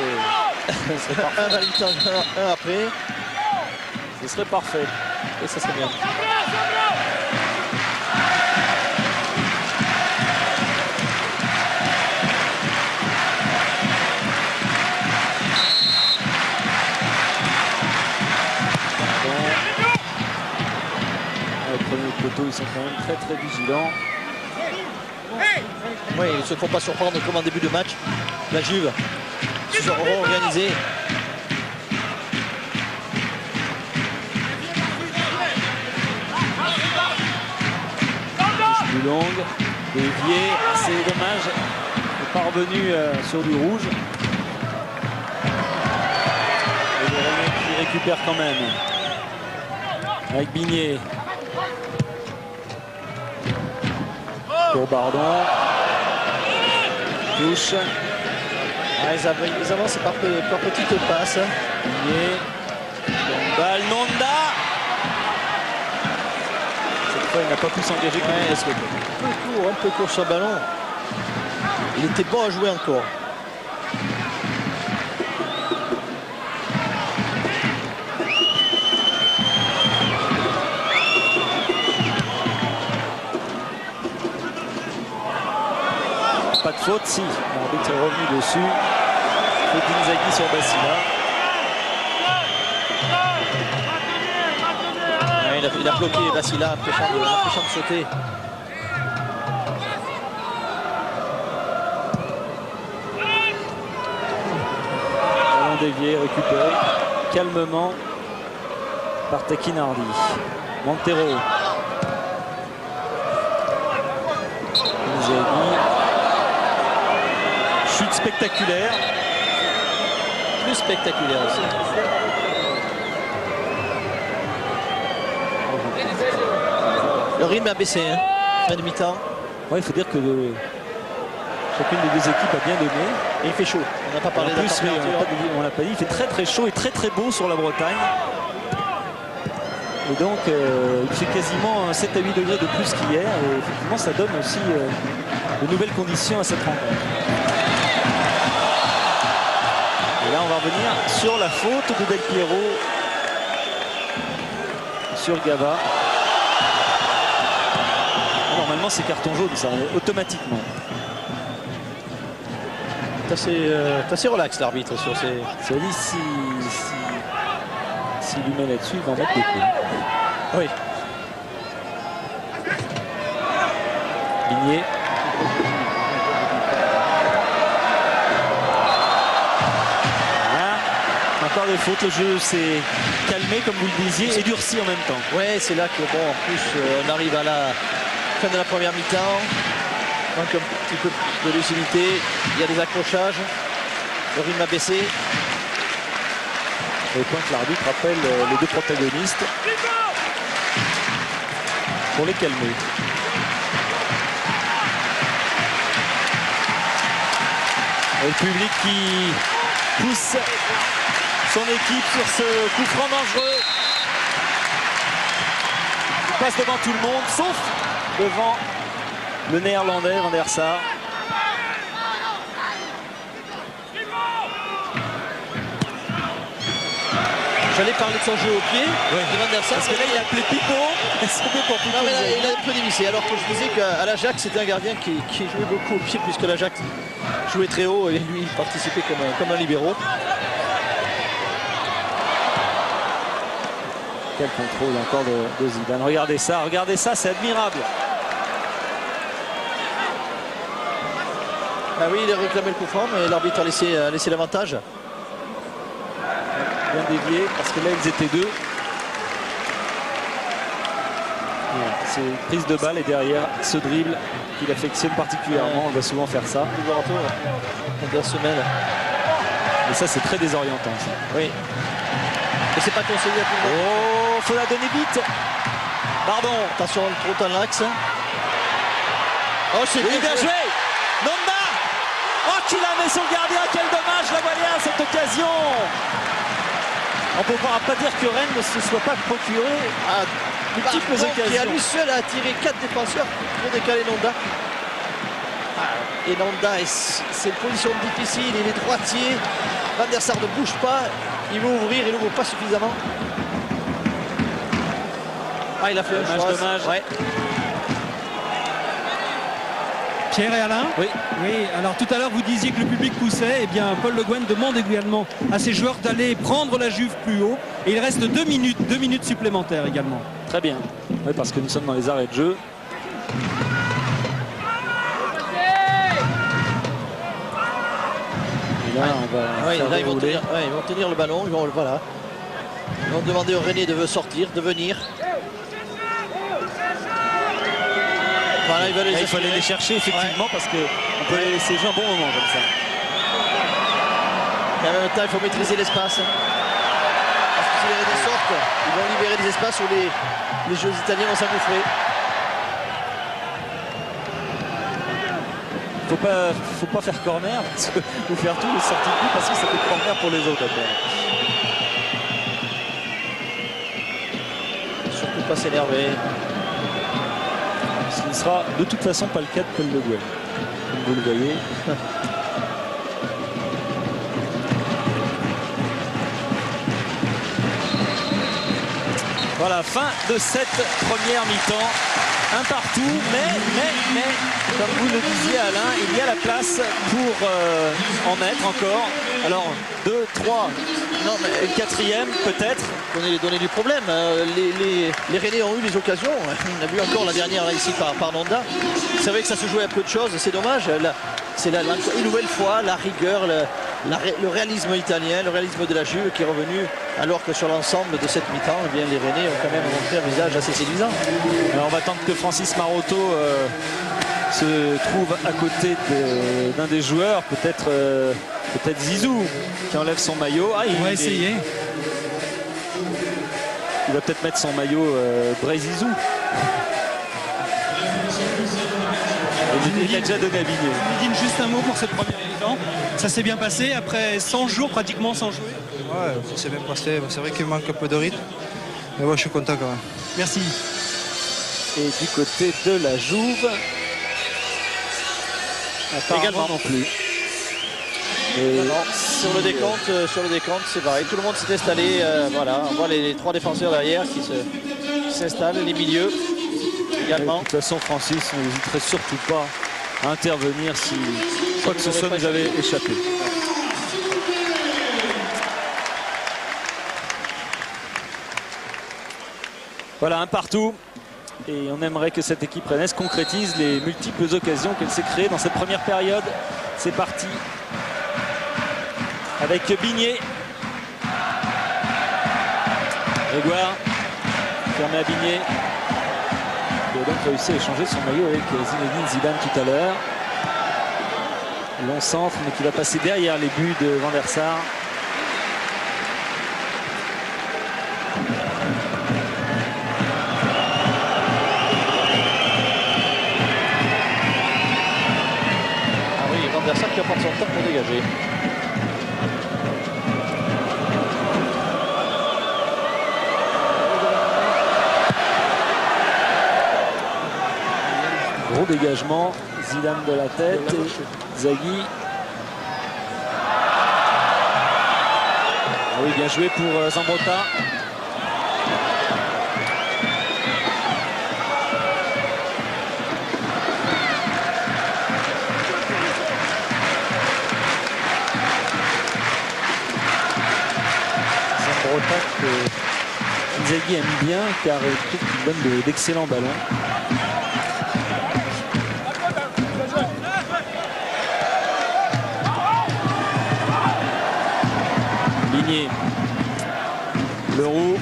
parfait. Un à la mi-temps, un après. Ce serait parfait. Et ça serait bien. Le premier poteau, ils sont quand même très très vigilants. Oui, ils ne se font pas surprendre comme en début de match. La Juve se sont organisés. Plus longue, dévié, c'est dommage. Il est parvenu sur du rouge. Et le Rennais qui récupère quand même. Avec Bigné. Pour Bardon. Touche. Ah, ils avancent par petites passes. Bigné. Balle Nanda. Cette fois, il n'a pas pu s'engager comme il le souhaitait. Un peu court sur le ballon. Il était bon à jouer encore. Pas de faute, si. L'arbitre est revenu dessus. Faute d'Inzaghi sur Bassila. Ouais, il a bloqué Bassila, empêchant de sauter. Ballon dévié, récupéré calmement par Tacchinardi. Montero. Inzaghi. Chute spectaculaire. plus spectaculaire aussi. Le rythme a baissé, hein, fin de mi-temps. Ouais, il faut dire que chacune des deux équipes a bien donné. Et il fait chaud. On n'a pas parlé En de la plus, oui, température. on l'a pas dit, il fait très très chaud et très très beau sur la Bretagne. Et donc, il fait quasiment 7 à 8 degrés de plus qu'hier. Et effectivement, ça donne aussi de nouvelles conditions à cette rencontre. Et là, on va revenir sur la faute de Del Piero sur Gava. Normalement, c'est carton jaune, ça, automatiquement. C'est assez relax l'arbitre sur ces... Ça dit, s'il lui met là-dessus, il va en mettre des coups. Oui. Ligné. Voilà. Encore des fautes, le jeu s'est calmé comme vous le disiez et durci en même temps. Ouais, c'est là que bon, en plus on arrive à la fin de la première mi-temps. Manque un petit peu de lucidité. Il y a des accrochages. Le rythme a baissé. Au point que l'arbitre appelle les deux protagonistes pour les calmer. Et le public qui pousse son équipe sur ce coup franc dangereux. Il passe devant tout le monde, sauf devant le néerlandais Van der Sar. J'allais parler de son jeu au pied. Ouais. De Van der Sar. Parce que là il a appelé Pipo. C'était pour Pipo. Non, mais là, il a un peu dévissé. Alors que je disais qu'à l'Ajax, c'était un gardien qui jouait beaucoup au pied, puisque l'Ajax jouait très haut et lui il participait comme un libéraux. Quel contrôle encore de Zidane. Regardez ça, c'est admirable. Ah oui, il a réclamé le coup franc, mais l'arbitre a laissé l'avantage. Bien dévié, parce que là, ils étaient deux. C'est une prise de balle et derrière ce dribble qu'il affectionne particulièrement. On va souvent faire ça. La semelle. Et ça, c'est très désorientant. Ça. Oui. Et c'est pas conseillé à tout le monde. Oh, faut la donner vite. Pardon. Attention, trop dans l'axe. Oh, c'est Oui, bien joué. Nonda. Oh, qui la met sur le gardien. Quel dommage, la voilà, cette occasion. On ne peut pas dire que Rennes ne se soit pas procuré à multiples occasions. Qui à lui seul a attiré 4 défenseurs pour décaler Nonda. Et Nonda, c'est une position difficile, il est droitier. Van der Sar ne bouge pas, il veut ouvrir, il n'ouvre pas suffisamment. Ah, il a fait un dommage. Ouais. Pierre et Alain? Oui. Oui, alors tout à l'heure vous disiez que le public poussait, et bien Paul Le Guen demande également à ses joueurs d'aller prendre la Juve plus haut, et il reste 2 minutes supplémentaires également. Très bien. Oui, parce que nous sommes dans les arrêts de jeu. Et là, on va Ouais, faire là, ils vont dérouler. tenir le ballon, voilà. Ils vont demander au René de sortir, de venir. Voilà, il faut aller les chercher effectivement, parce qu'on peut les laisser jouer un bon moment comme ça. Et en même temps, il faut maîtriser l'espace. Parce que si les Rennais sortent, ils vont libérer des espaces où les joueurs italiens vont s'engouffrer. Faut pas faire corner ou faire tout le sortie de coup, parce que ça fait corner pour les autres après. Surtout pas s'énerver. Ce ne sera de toute façon pas le cas de Paul Le Guen, comme vous le voyez. Voilà, fin de cette première mi-temps. Un partout, mais, comme vous le disiez Alain, il y a la place pour en mettre encore. Alors, 2, 3, non, mais le quatrième peut-être. Donner du problème. Les Rennais ont eu des occasions. On a vu encore la dernière là, ici par Nonda. C'est vrai que ça se jouait à peu de choses, c'est dommage. C'est une nouvelle fois la rigueur, le réalisme italien, le réalisme de la Juve qui est revenu, alors que sur l'ensemble de cette mi-temps, eh bien, les Rennais ont quand même montré un visage assez séduisant. Alors on va attendre que Francis Maroto se trouve à côté d'un des joueurs, peut-être Zizou, qui enlève son maillot. Ah, On va essayer. Il va peut-être mettre son maillot Brézizou. Il a déjà donné à Bigné. Zinedine, juste un mot pour cette première mi-temps. Ça s'est bien passé après 100 jours pratiquement sans jouer. Ouais, ça s'est bien passé. C'est vrai qu'il manque un peu de rythme. Mais ouais, je suis content quand même. Merci. Et du côté de la Jouve, également non plus. Et sur le décompte, c'est pareil. Tout le monde s'est installé. Voilà, on voit les trois défenseurs derrière qui s'installent, les milieux également. De toute façon, Francis n'hésiterait surtout pas à intervenir si quoi que ce soit nous avait échappé. Voilà, un partout. Et on aimerait que cette équipe rennaise concrétise les multiples occasions qu'elle s'est créées dans cette première période. C'est parti avec Bigné. Grégoire permet à Bigné, qui a donc réussi à échanger son maillot avec Zinedine Zidane tout à l'heure. Long centre, mais qui va passer derrière les buts de Van der Sar. Ah oui, Van der Sar qui va prendre son temps pour dégager. Gros dégagement, Zidane de la tête, et Zaghi. Ah oui, bien joué pour Zambrotta. Zambrotta que Zaghi aime bien car il trouve qu'il donne d'excellents ballons. Leroux,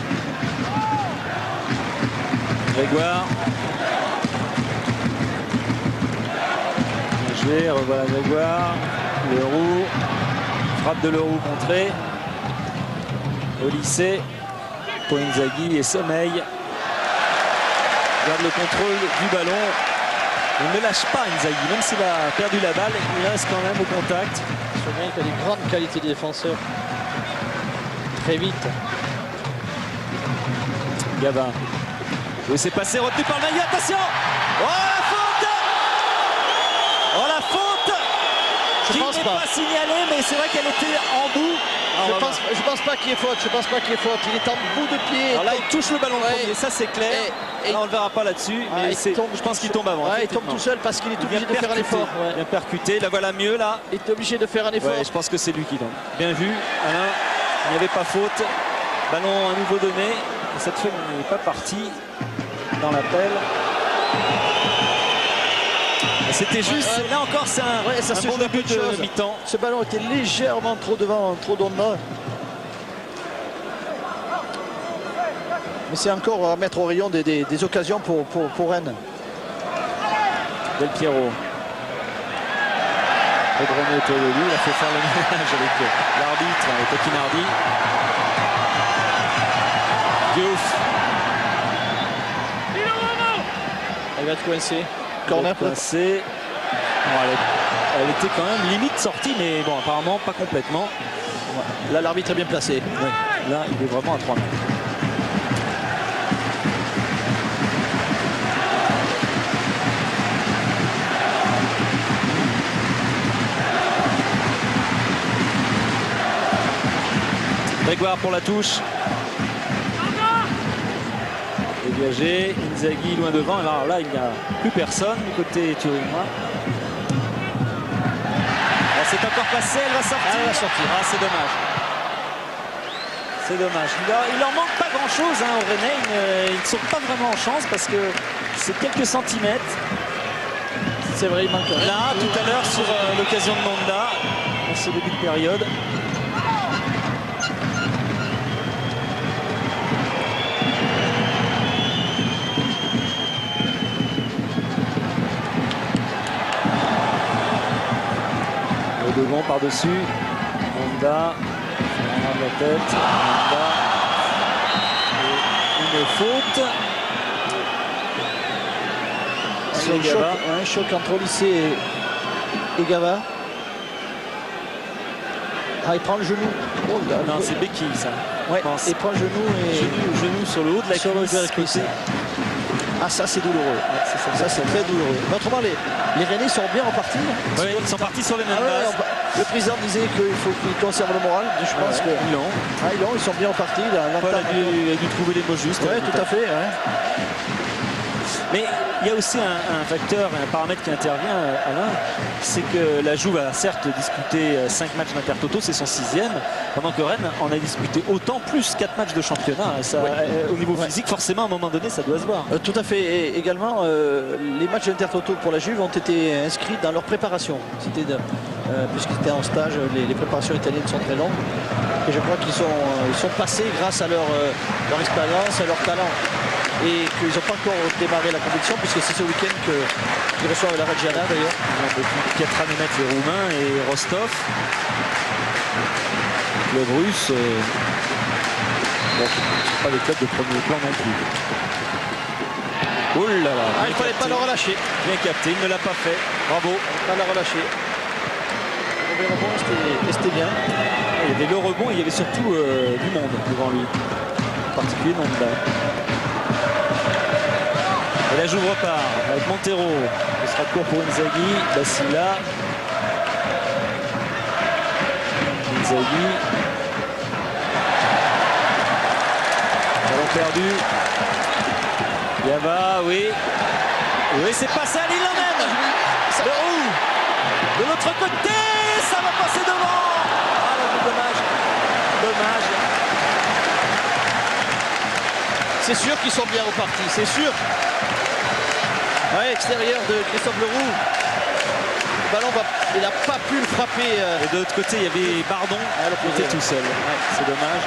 Grégoire, bien joué, revoilà Grégoire, Leroux, frappe de Leroux contrée, au lycée, pour Inzaghi et Sommeil, garde le contrôle du ballon, il ne lâche pas Inzaghi, même s'il a perdu la balle, il reste quand même au contact. Sommeil qui a des grandes qualités de défenseur. Très vite. Gavin. Oui, c'est passé, retenu par le maillot. Attention! Oh la faute! Oh la faute! Je Qui pense n'est pas. pas signalée, mais c'est vrai qu'elle était en bout. Je pense pas qu'il y ait faute. Je pense pas qu'il y ait faute. Il est en bout de pied. Alors là, il touche le ballon premier, ça c'est clair. Et là, on le verra pas là-dessus, mais je pense qu'il tombe avant. Ouais, il tombe tout seul parce qu'il est obligé de faire un effort. Ouais. Bien percuté, la voilà mieux là. Il est obligé de faire un effort. Ouais, je pense que c'est lui qui tombe. Bien vu, Alain. Il n'y avait pas faute. Ballon à nouveau donné. Et cette fois, il n'est pas parti dans l'appel. C'était juste, là encore, c'est un bon début de mi-temps. Ce ballon était légèrement trop devant, trop d'ombre. Mais c'est encore à mettre au rayon des occasions pour Rennes. Del Piero. Pedroné autour de lui, il a fait faire le ménage avec l'arbitre, Tokinardi. Diouf. Elle va être coincée. Corner coincée. Bon, elle était quand même limite sortie, mais bon, apparemment pas complètement. Là, l'arbitre est bien placé. Ouais. Là, il est vraiment à 3 mètres. Grégoire pour la touche. Dégagé, Inzaghi loin devant. Alors là, il n'y a plus personne du côté turinois. C'est encore passé, elle va sortir. Elle va sortir. Ah, c'est dommage. C'est dommage. Il leur manque pas grand chose aux Rennais. Ils ne sont pas vraiment en chance parce que c'est quelques centimètres. C'est vrai, il manque rien. Là, tout à l'heure, sur l'occasion de Manda, en ce début de période. par-dessus. Honda. La tête. Honda. Et une faute. C'est un choc entre Olysée et Gava. Ah, il prend le genou. Oh, là, Non, c'est béquille ça. Ouais, il prend le genou et Genou sur le haut de la cuisse. Ah, ça c'est douloureux. Ça c'est très douloureux. Mais autrement, les Rennais sont bien repartis. Oui, ils sont partis sur les mêmes bases. Le président disait qu'il faut qu'ils conservent le moral. Je pense que ils l'ont. Ah, ils sont bien repartis. Paul a dû trouver les mots justes. Oui, tout à fait. Ouais. Mais il y a aussi un facteur, un paramètre qui intervient, Alain, c'est que la Jouve a certes disputé 5 matchs d'Intertoto, c'est son 6e, pendant que Rennes en a disputé autant, plus 4 matchs de championnat. Ça, au niveau physique, forcément, à un moment donné, ça doit se voir. Tout à fait. Et également, les matchs d'Intertoto pour la Juve ont été inscrits dans leur préparation. Puisqu'ils étaient en stage, les préparations italiennes sont très longues. Et je crois qu'ils sont passés grâce à leur expérience, à leur talent. Et qu'ils n'ont pas encore démarré la compétition puisque c'est ce week-end qu'ils reçoivent la Reggiana d'ailleurs. Depuis 4 années les Roumains et Rostov. Le club russe, bon, pas des clubs de premier plan non plus. Oh là là, il ne fallait pas le relâcher. Bien capté, il ne l'a pas fait. Bravo. Pas le relâcher. Le rebond, c'était bien. Il y avait le rebond, il y avait surtout du monde devant lui. En particulier Nonda. Et la Jouve repart avec Montero. Ce sera court pour Inzaghi. Basila. Inzaghi. Ballon perdu. Yava, oui. Oui, c'est passé à l'île même. Le roux. De l'autre côté, ça va passer devant. Ah, là, dommage. Dommage. C'est sûr qu'ils sont bien repartis, c'est sûr. Ouais, extérieur de Christophe Leroux. Le ballon, il n'a pas pu le frapper. Et de l'autre côté, il y avait Bardon. Il était tout seul. Ouais, c'est dommage.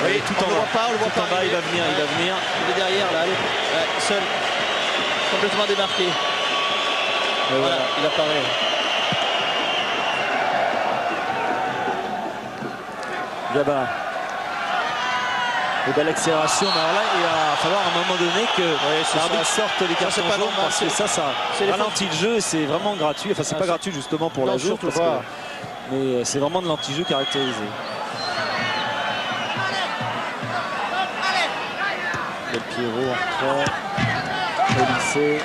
Oui, tout en bas. On le voit pas. Il va venir, il va venir. Il est derrière, là, allez. Seul. Complètement démarqué. Voilà, il apparaît. Gaba. Et belle accélération, mais alors là, il va falloir à un moment donné que l'arbitre sorte les cartons jaunes parce que ça ralentit le jeu et c'est vraiment gratuit. Enfin, c'est pas gratuit justement pour la Jouve, mais c'est vraiment de l'anti-jeu caractérisé. Del Piero en au lycée.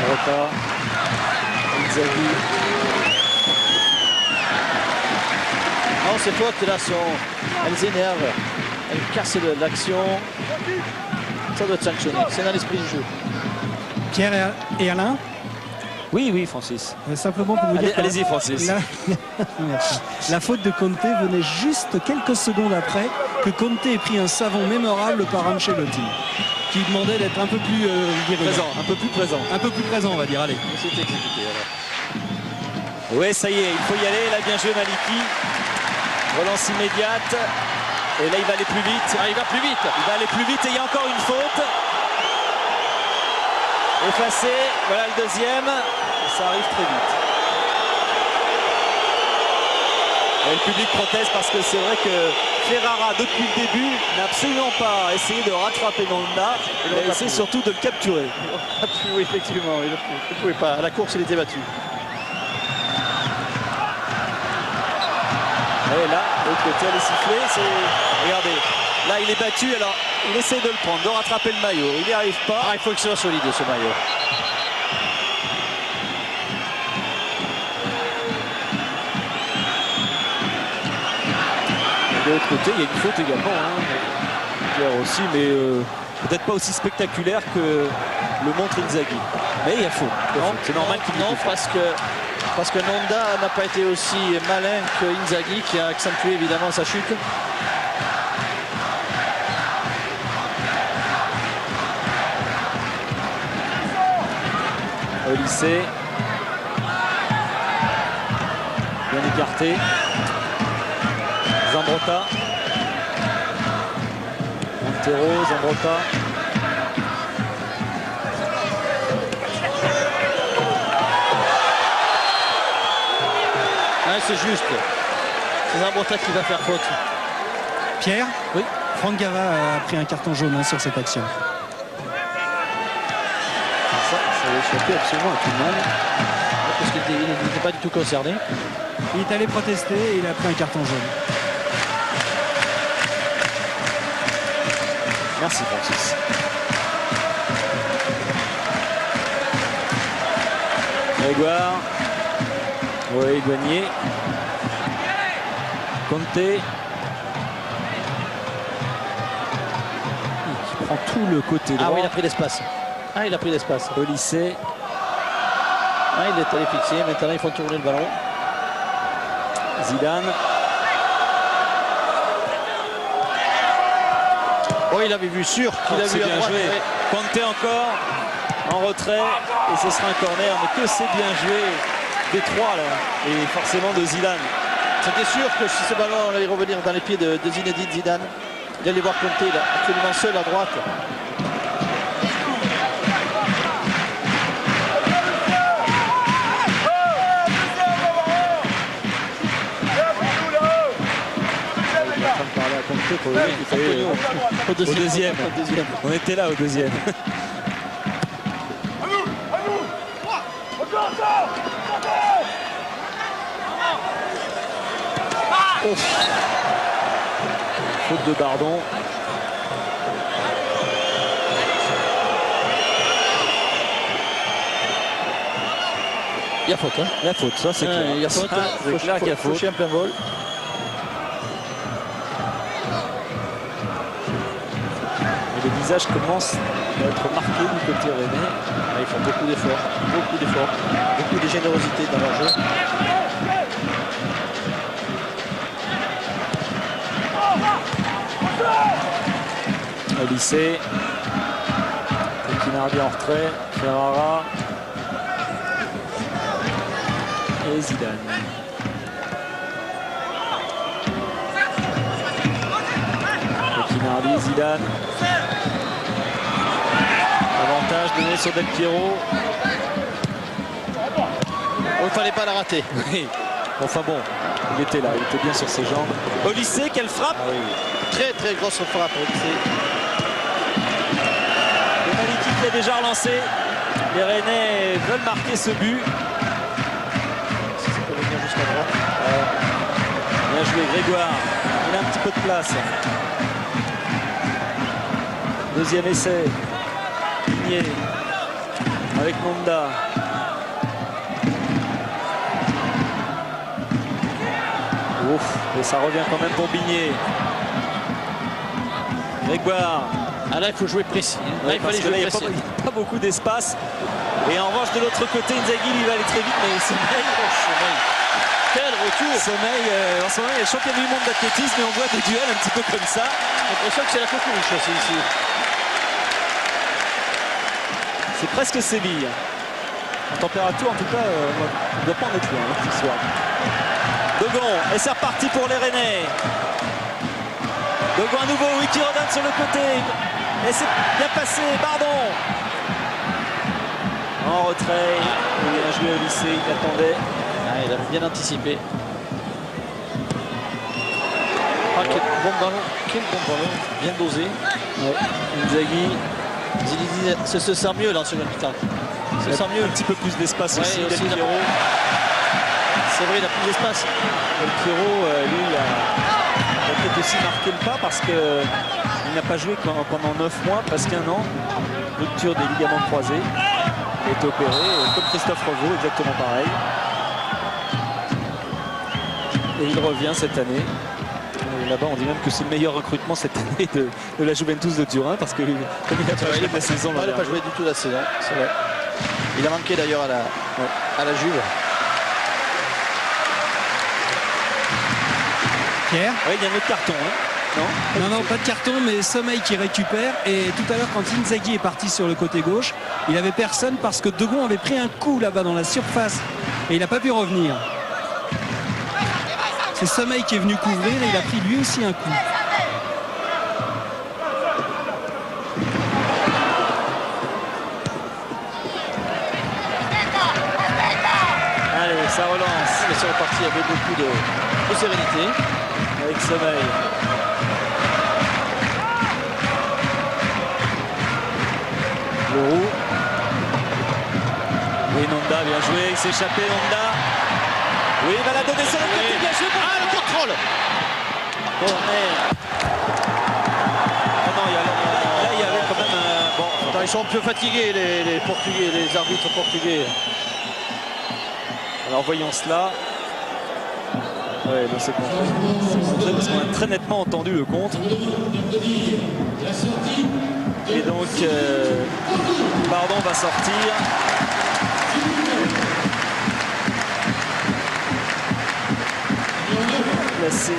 Rota. Inzaghi. Non, c'est toi qui là, elle s'énerve, elle casse l'action. Ça doit être sanctionné, c'est dans l'esprit du jeu. Pierre et Alain. Oui, oui, Francis. Simplement pour vous dire. Allez-y, Francis. La faute de Conte venait juste quelques secondes après que Conte ait pris un savon mémorable par Ancelotti, qui demandait d'être un peu plus présent, un peu plus présent. Un peu plus présent, on va dire. Allez. C'est exécuté. Oui, ça y est, il faut y aller. Il a bien joué Maliki. Relance immédiate. Et là, il va aller plus vite. Ah, il va plus vite. Il va aller plus vite et il y a encore une faute. Effacé. Voilà le deuxième. Ça arrive très vite. Et le public proteste parce que c'est vrai que Ferrara, depuis le début, n'a absolument pas essayé de rattraper Nonda. Il a essayé surtout de le capturer. Oui, effectivement. Il ne pouvait pas. À la course, il était battu. Et là, de l'autre côté, elle est sifflée. Regardez, là il est battu, alors il essaie de le prendre, de rattraper le maillot. Il n'y arrive pas. Ah, il faut que ce soit solide ce maillot. Et de l'autre côté, il y a une faute également. Pierre aussi, mais peut-être pas aussi spectaculaire que le montre Inzaghi. Mais il y a faute. C'est normal qu'il y ait faute. Parce que Nonda n'a pas été aussi malin que Inzaghi qui a accentué évidemment sa chute. Au lycée. Bien écarté. Zambrotta. Montero, Zambrotta. Ah, c'est juste. C'est Zambrotta qui va faire faute. Pierre, Oui. Franck Gava a pris un carton jaune sur cette action. Ça a échappé absolument à tout le monde. Parce qu'il n'était pas du tout concerné. Il est allé protester et il a pris un carton jaune. Merci Francis. Grégoire. Oui, Douanier. Conte. Qui prend tout le côté droit. Ah oui, il a pris l'espace. Ah, il a pris l'espace. Au lycée. Ah, il est allé fixer. Maintenant, il faut tourner le ballon. Zidane. Oh, il avait vu sûr qu'il a C'est vu à bien droite. joué. Ouais. Conte encore en retrait. Et ce sera un corner. Mais que c'est bien joué des trois là. Et forcément de Zidane. C'était sûr que si ce ballon allait revenir dans les pieds de Zinedine Zidane, il allait voir Conte, il est absolument seul à droite. Il est en train de parler à Conte pour le mec qui fait, Au deuxième. Au deuxième. On était là au deuxième. Faute de Bardon. Il y a faute. Hein. La faute, ça c'est clair. Il y a faute. Ça, c'est clair qu'il y a faute. Fauché en plein vol. Et le visage commence à être marqué du côté rennais. Ah, ils font beaucoup d'efforts. Beaucoup de générosité dans leur jeu. Au lycée. Kinardi en retrait. Ferrara. Et Zidane. Kinardi, Zidane. Avantage donné sur Del Piero. Il ne fallait pas la rater. Oui. Enfin bon, il était là, il était bien sur ses jambes. Au lycée, quelle frappe! Très très grosse frappe au lycée. Le Maliki qui a déjà relancé. Les Rennais veulent marquer ce but. Si ça peut venir jusqu'à droite. Bien joué Grégoire. Il a un petit peu de place. Deuxième essai. Ligné. Avec Nonda. Ouf, et ça revient quand même pour Bigné. Grégoire. Ah là, il faut jouer précis. Là, il fallait Parce que là, jouer il n'y a précis. pas beaucoup d'espace. Et en revanche, de l'autre côté, Inzaghi, il va aller très vite, mais Sommeil. Quel retour! En ce moment, il est champion du monde d'athlétisme et on voit des duels un petit peu comme ça. J'ai l'impression que c'est la coqueluche aussi ici. C'est presque Séville. En température, en tout cas, on ne doit pas en être loin ce soir. Dogon, et c'est reparti pour les Rennais. Dogon à nouveau, oui, qui redonne sur le côté. Et c'est bien passé, Bardon. En retrait, il a joué au lycée, il attendait. Ah, il avait bien anticipé. Ah, quel bon ballon, bien dosé. Ouais. Inzaghi, Zinedine se sent mieux là en seconde mi-temps. Se sent mieux. un petit peu plus d'espace Ouais, aussi. aussi, Del Piero. C'est vrai, il a plus d'espace. Del Piero, lui, il a peut-être aussi marqué le pas parce qu'il n'a pas joué pendant 9 mois, presque un an. Rupture des ligaments croisés. Il a été opéré, comme Christophe Revaux, exactement pareil. Et il revient cette année. Là-bas, on dit même que c'est le meilleur recrutement cette année de la Juventus de Turin parce que comme il n'a pas joué de la saison. Il n'a pas joué du tout la saison, c'est vrai. Il a manqué d'ailleurs à la Juve. Pierre? Oui, il y a un autre carton. Hein. Non, Non, pas de carton, mais Sommeil qui récupère. Et tout à l'heure, quand Inzaghi est parti sur le côté gauche, il n'avait personne parce que Dogon avait pris un coup là-bas dans la surface et il n'a pas pu revenir. C'est Sommeil qui est venu couvrir et il a pris lui aussi un coup. Allez, ça relance. c'est reparti avec beaucoup de sérénité. Avec sommeil. Leroux. Oui, Nonda, bien joué. Il s'est échappé, Nonda. Oui, il va la donner sur le côté. Bien joué. Ah, le contrôle. Corner. Oh non, là, il y avait quand même un... Bon, Attends, ils sont un peu fatigués, les Portugais, les arbitres portugais. alors voyons cela. Ouais, non, c'est contre. C'est contre parce qu'on a très nettement entendu le contre. Et donc, Bardon va sortir. Placé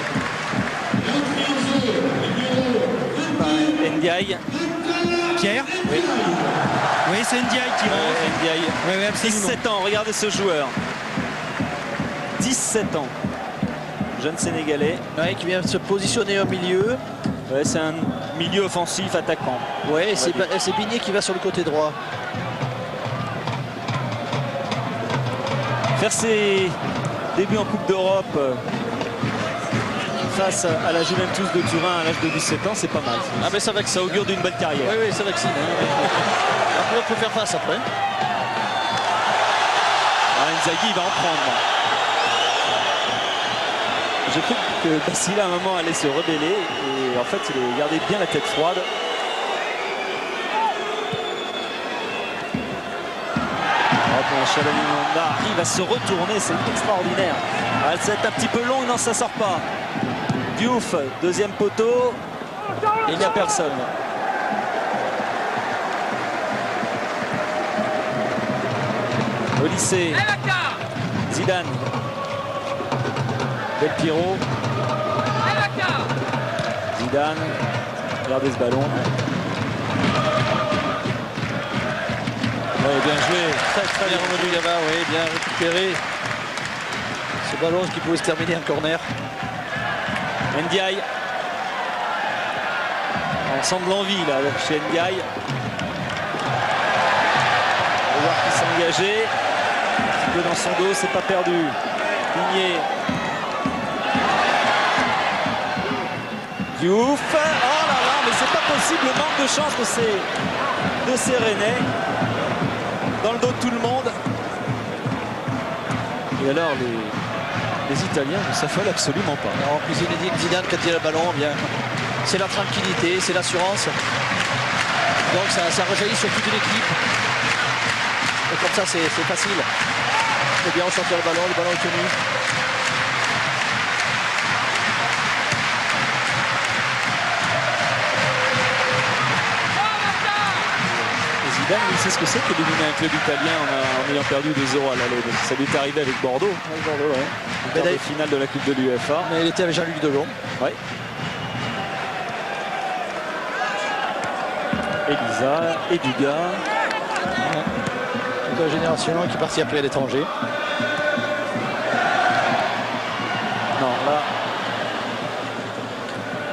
par Ndiaye. Pierre. Oui, Oui, c'est Ndiaye qui rentre. Ndiaye. Oui, oui, absolument. 17 ans, regardez ce joueur. 17 ans. Jeune Sénégalais. Ouais, qui vient se positionner au milieu. Ouais, c'est un milieu offensif attaquant. Ouais, c'est Bigné qui va sur le côté droit. Faire ses débuts en Coupe d'Europe face à la Juventus de Turin à l'âge de 17 ans, c'est pas mal. Ah mais ça vaccine. Ça augure d'une belle carrière. Oui, oui, ça vaccine. Après, on peut faire face après. Inzaghi il va en prendre. J'ai cru que Basila à un moment allait se rebeller et en fait il a gardé bien la tête froide. Chalananda arrive à se retourner, c'est extraordinaire. Ah, ça va être un petit peu long, non ça sort pas. Diouf, deuxième poteau, et il n'y a personne. Au lycée, Zidane, Del Piero, Zidane, regardez ce ballon. Ouais, bien joué. Très bien revenu là-bas, oui, bien récupéré. Ce ballon qui pouvait se terminer en corner. Ndiaye. On sent de l'envie là chez Ndiaye. On va voir qui s'est engagé. Un petit peu dans son dos, c'est pas perdu. Ligné. Diouf. Oh là là, mais c'est pas possible le manque de chance de ces Rennais. Dans le dos de tout le monde. Et alors les Italiens ne s'affolent absolument pas. Alors, puis Zidane quand il a le ballon, bien, c'est la tranquillité, c'est l'assurance. Donc ça rejaillit sur toute l'équipe. Et comme ça c'est facile. Il faut bien ressortir le ballon est tenu. Zidane, il sait ce que c'est que d'éliminer un club italien en ayant perdu 2-0 à l'aller. Ça lui est arrivé avec Bordeaux. Avec Bordeaux, ouais. En quart de finale de la Coupe de l'UEFA. Mais il était avec Jean-Luc Delon. Ouais. Elisa, Eduga. Toute la génération qui est partie après à l'étranger. Non, là,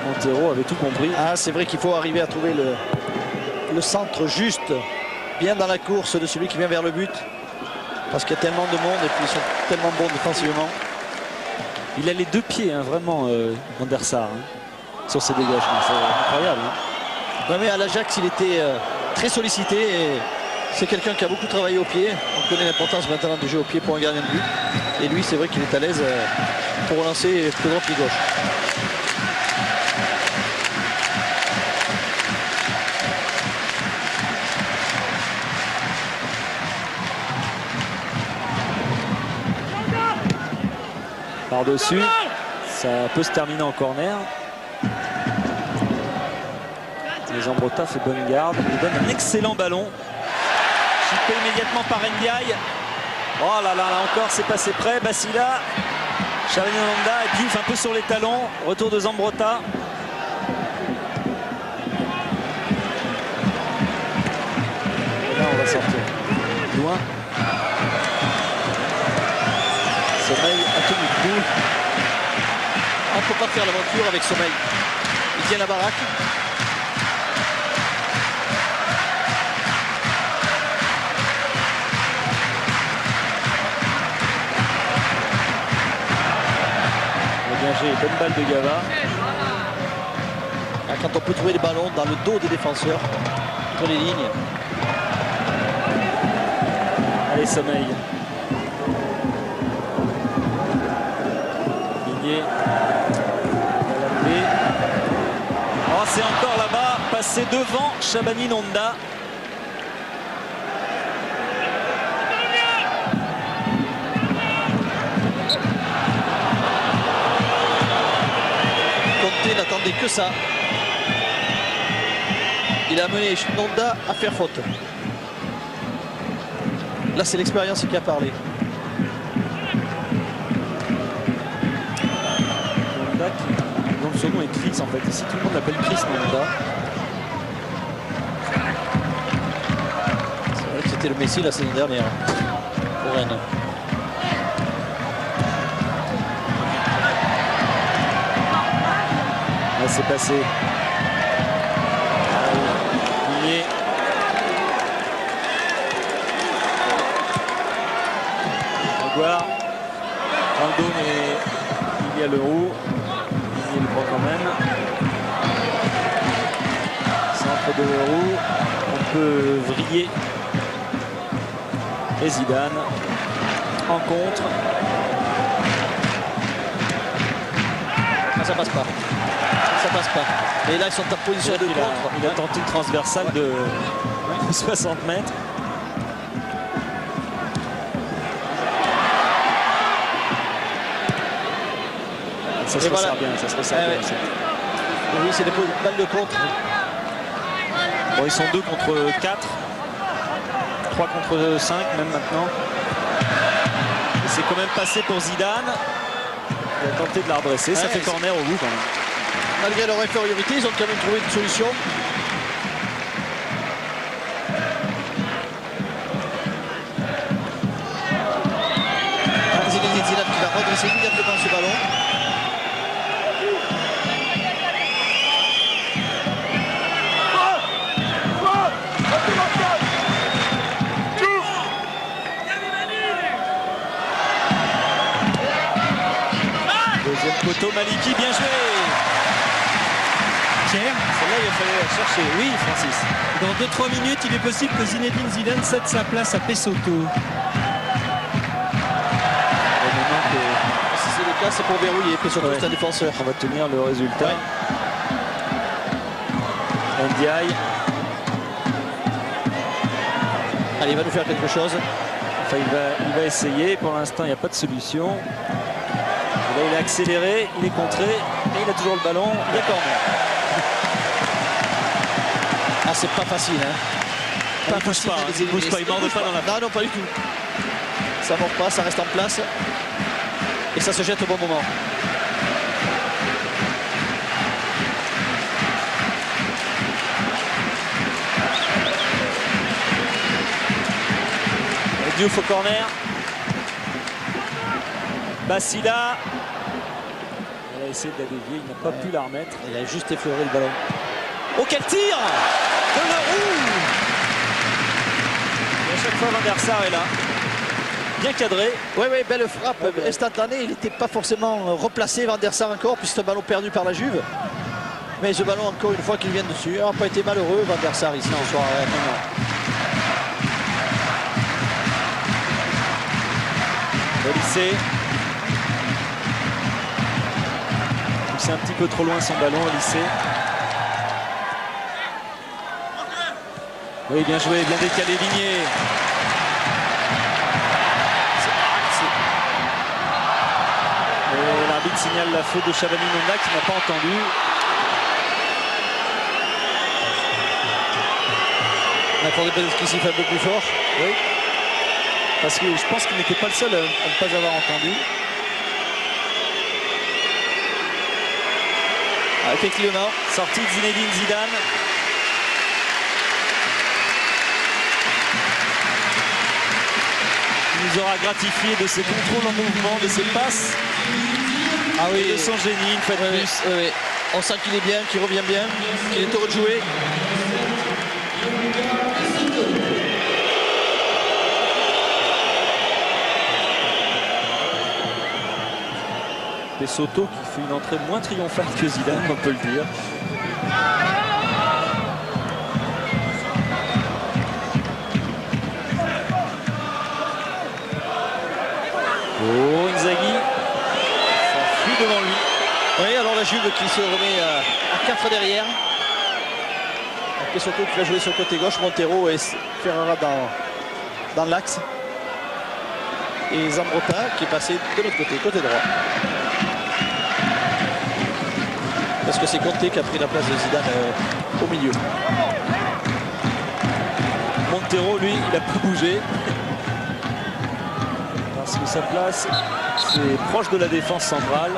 Montero avait tout compris. Ah, c'est vrai qu'il faut arriver à trouver le centre juste, bien dans la course de celui qui vient vers le but. Parce qu'il y a tellement de monde et puis ils sont tellement bons défensivement. Il a les deux pieds, hein, vraiment, Van der Sar, hein, sur ses dégagements. C'est incroyable. Hein. Ouais, mais à l'Ajax, il était très sollicité et c'est quelqu'un qui a beaucoup travaillé au pied. On connaît l'importance maintenant du jeu au pied pour un gardien de but. Et lui, c'est vrai qu'il est à l'aise pour relancer pied droit, pied gauche. Par-dessus, ça peut se terminer en corner. Zambrota fait bonne garde, il donne un excellent ballon. Chippé immédiatement par Ndiaye. Oh là là, là encore, c'est passé près. Basila, Chalananda et Diouf un peu sur les talons. Retour de Zambrota. Et là, on va sortir loin. Sommeil a tenu le coup. On ne peut pas faire l'aventure avec Sommeil. Il tient la baraque. chercher. Bonne balle de Gava. Ah, quand on peut trouver les ballons dans le dos des défenseurs, entre les lignes. Allez, sommeil. Ligné. Oh, c'est encore là-bas. Passé devant Shabani Nonda. Conte n'attendait que ça. Il a amené Nonda à faire faute. Là, c'est l'expérience qui a parlé. Nonda dont son nom est Chris en fait. Ici, tout le monde l'appelle Chris Nonda. C'est vrai que c'était le Messi la saison dernière pour Rennes. Là, c'est passé. Ligné. Grégoire. Dans le dos, mais il y a le roux. Il le prend quand même. Centre de Leroux. On peut vriller. Et Zidane en contre. Ah, ça passe pas. Ça passe pas. Et là, ils sont en position de contre. Il a tenté une transversale de 60 mètres. Ça se resserre bien, ça se resserre bien. Oui, c'est des balles de contre. Bon, ils sont 2 contre 4. 3 contre 5 même maintenant. Et c'est quand même passé pour Zidane. Il a tenté de la redresser. Ça fait corner au bout quand même. Malgré leur infériorité, ils ont quand même trouvé une solution. Zinedine Zidane qui va redresser immédiatement ce ballon. Deuxième poteau, Maliki, bien joué. Pierre, Celle-là, il fallait chercher. Oui, Francis. dans 2-3 minutes, il est possible que Zinedine Zidane cède sa place à Pesotto. Si c'est le cas, c'est pour verrouiller. Puis surtout, c'est un défenseur. On va tenir le résultat. Ndiaye. Allez, il va nous faire quelque chose. Enfin, il va essayer. Pour l'instant, il n'y a pas de solution. Là, il a accéléré, il est contré et il a toujours le ballon. Il y a corner. Ah, c'est pas facile, hein. Il ne bouge pas, il ne mord pas dans la. Non, non, pas du tout. Ça mord pas, ça reste en place. Et ça se jette au bon moment. Diouf au corner. Basila. Il a essayé de la dévier, il n'a pas pu la remettre. Il a juste effleuré le ballon. Oh, quel tir de Leroux! Et à chaque fois, Van der Sar est là. Bien cadré. Oui, oui, belle frappe instantanée. Il n'était pas forcément replacé, Van der Sar encore, puis c'est un ballon perdu par la Juve. Mais ce ballon, encore une fois, qu'il vient dessus. Il n'a pas été malheureux, Van der Sar, ici, ce soir. Olysée. C'est un petit peu trop loin son ballon, Olysée. Oui, bien joué, bien décalé, Ligné. Et l'arbitre signale la faute de Shabani Nonda qui n'a pas entendu. Il faudrait peut-être qu'il s'y fait un peu plus fort. Oui. Parce que je pense qu'il n'était pas le seul à ne pas avoir entendu. Ah, effectivement. Sortie de Zinedine Zidane. Il nous aura gratifié de ses contrôles en mouvement, de ses passes. Ah oui, et de son génie, une fois de plus. Oui, oui. On sent qu'il est bien, qu'il revient bien, qu'il est heureux de jouer. Pessotto qui fait une entrée moins triomphale que Zidane, on peut le dire. Oh, Inzaghi s'enfuit devant lui. Oui, alors la Juve qui se remet à 4 derrière. Pessotto qui va jouer sur le côté gauche, Montero et Ferrara dans l'axe. Et Zambrotta qui est passé de l'autre côté, côté droit. Parce que c'est Conte qui a pris la place de Zidane au milieu. Montero, lui, il n'a pas bougé. Parce que sa place, c'est proche de la défense centrale.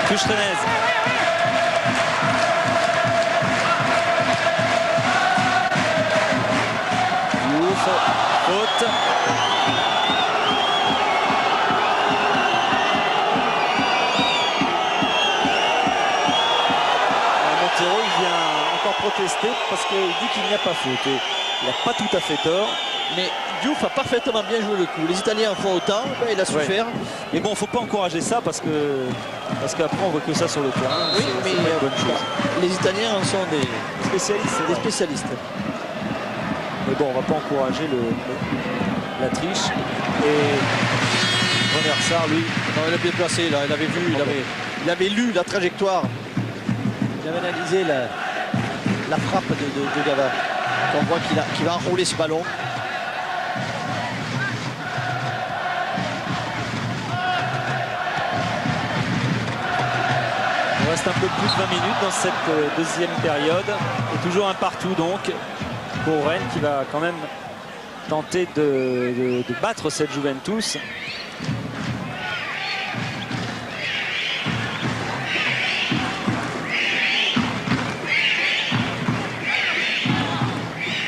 Kuchtrenez. Faute. Montero, il vient encore protester parce qu'il dit qu'il n'y a pas faute. Et il n'a pas tout à fait tort. Mais Diouf a parfaitement bien joué le coup. Les Italiens en font autant, ben, il a souffert. Ouais. Mais bon, il ne faut pas encourager ça parce qu'après on voit que ça sur le terrain. Oui, mais pas une bonne chose. Les Italiens en sont des Spécialistes. des spécialistes. Mais bon, on ne va pas encourager la triche. Et Werner Sarr, lui, Non, il a bien placé, là. Il avait lu la trajectoire. Il avait analysé la frappe de Gava. On voit qu'il va enrouler ce ballon. il reste un peu plus de 20 minutes dans cette deuxième période. Et toujours un partout donc pour Rennes qui va quand même tenter de battre cette Juventus.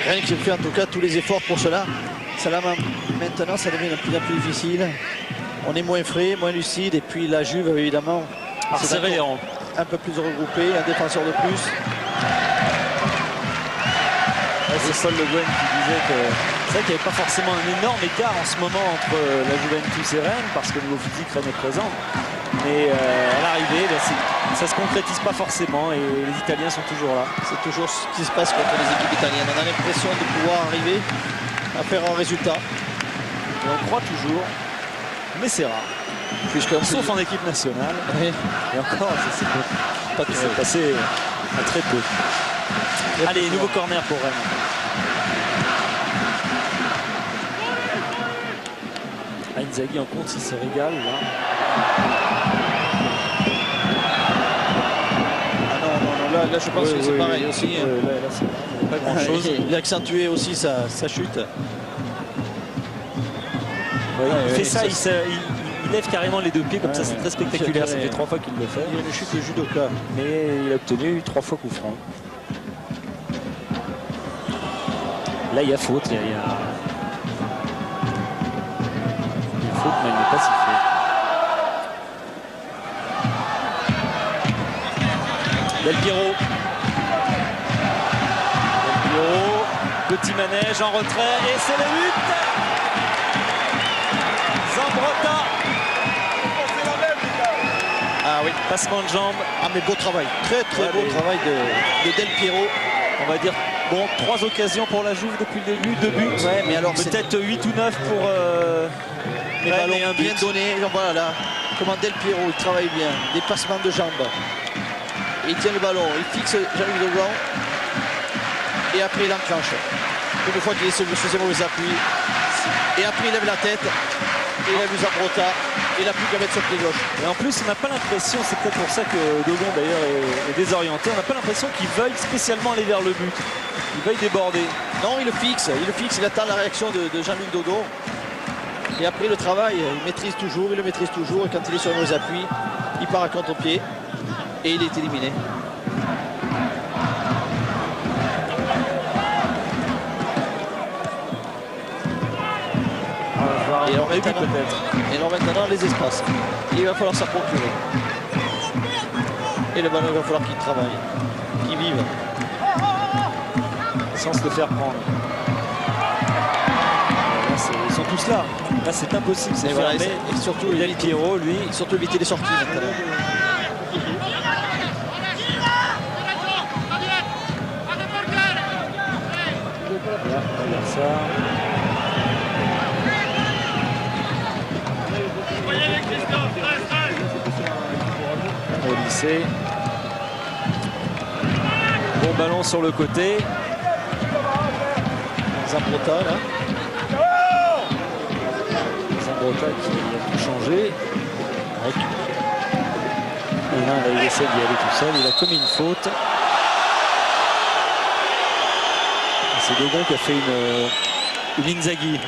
Rennes qui fait en tout cas tous les efforts pour cela. Maintenant, ça devient de plus en plus difficile. On est moins frais, moins lucide. Et puis la Juve, évidemment, C'est un peu plus regroupé, un défenseur de plus. C'est Paul Le Guen qui disait que c'est vrai qu'il n'y avait pas forcément un énorme écart en ce moment entre la Juventus et Rennes parce que au niveau physique Rennes est présent. Mais à l'arrivée, ça ne se concrétise pas forcément et les Italiens sont toujours là. C'est toujours ce qui se passe contre les équipes italiennes. On a l'impression de pouvoir arriver à faire un résultat. Et on croit toujours, mais c'est rare. Sauf en équipe nationale. Oui. Et encore, c'est pas tout passé à très peu. Allez, nouveau corner pour Rennes. Inzaghi en compte, il se régale là. Ah non, là je pense que c'est pareil aussi. Là, c'est pas grand chose. Il a accentué aussi sa chute. Il fait ça, il lève carrément les deux pieds comme ça, c'est très spectaculaire. Ça fait 3 fois qu'il le fait. Il y a une chute de judoka. Mais il a obtenu 3 fois coup franc. Là, il y a faute. Il y a faute, mais elle n'est pas sifflée. Del Piero. Petit manège en retrait et c'est le but. Zambrotta. Ah oui. Passement de jambe. Ah mais beau travail. Très beau travail de Del Piero. On va dire, bon, 3 occasions pour la Juve depuis le début, 2 buts. Ouais, mais alors peut-être 8 ou 9 pour les Rennes ballons et un bien but. donnés. Et voilà là, comment Del Piero il travaille bien. Des passements de jambes. Et il tient le ballon, il fixe Jean-Luc Degan. Et après il enclenche. Une fois qu'il est sur ses mauvais appuis. Et après il lève la tête. Et il a vu Zambrotta. Il n'a plus qu'à mettre sur le pied gauche. Et en plus, on n'a pas l'impression, c'est peut-être pour ça que Dogon d'ailleurs est désorienté, on n'a pas l'impression qu'il veuille spécialement aller vers le but. Il veuille déborder. Non, il le fixe, il attend la réaction de Jean-Luc Dogon. Et après le travail, il le maîtrise toujours. Et quand il est sur nos appuis, il part à contre-pied. Et il est éliminé. Et alors maintenant les espaces. Il va falloir s'en procurer. Et le ballon, il va falloir qu'il travaille, qu'il vive. Sans se le faire prendre. Là, ils sont tout cela. Là, c'est impossible, c'est voilà, fermé. et surtout Del Piero, lui, surtout éviter les sorties maintenant. Regarde ça. Au lycée. Bon ballon sur le côté. Zambrota là. Zambrota qui a tout changé. Et là, il essaie d'y aller tout seul. Il a commis une faute. C'est Dogon qui a fait une Inzaghi.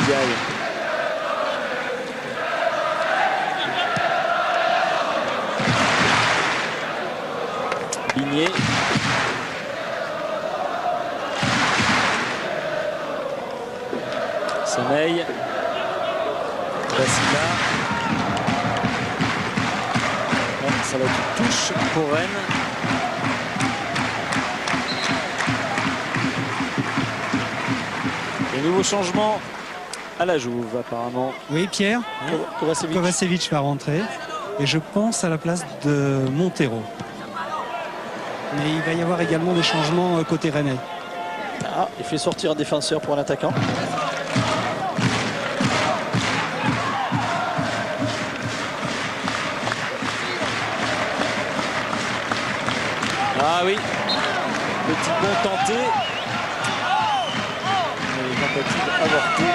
Ndiaye. Bigné. Sommeil. Basila. Ça va être une touche pour Rennes. Et nouveau changement à la Jouve apparemment. Oui, Pierre, Kovacevic va rentrer. Et je pense à la place de Montero. Mais il va y avoir également des changements côté rennais. Ah, il fait sortir un défenseur pour un attaquant. Ah oui, petit bon tenté. Mais tentative avortée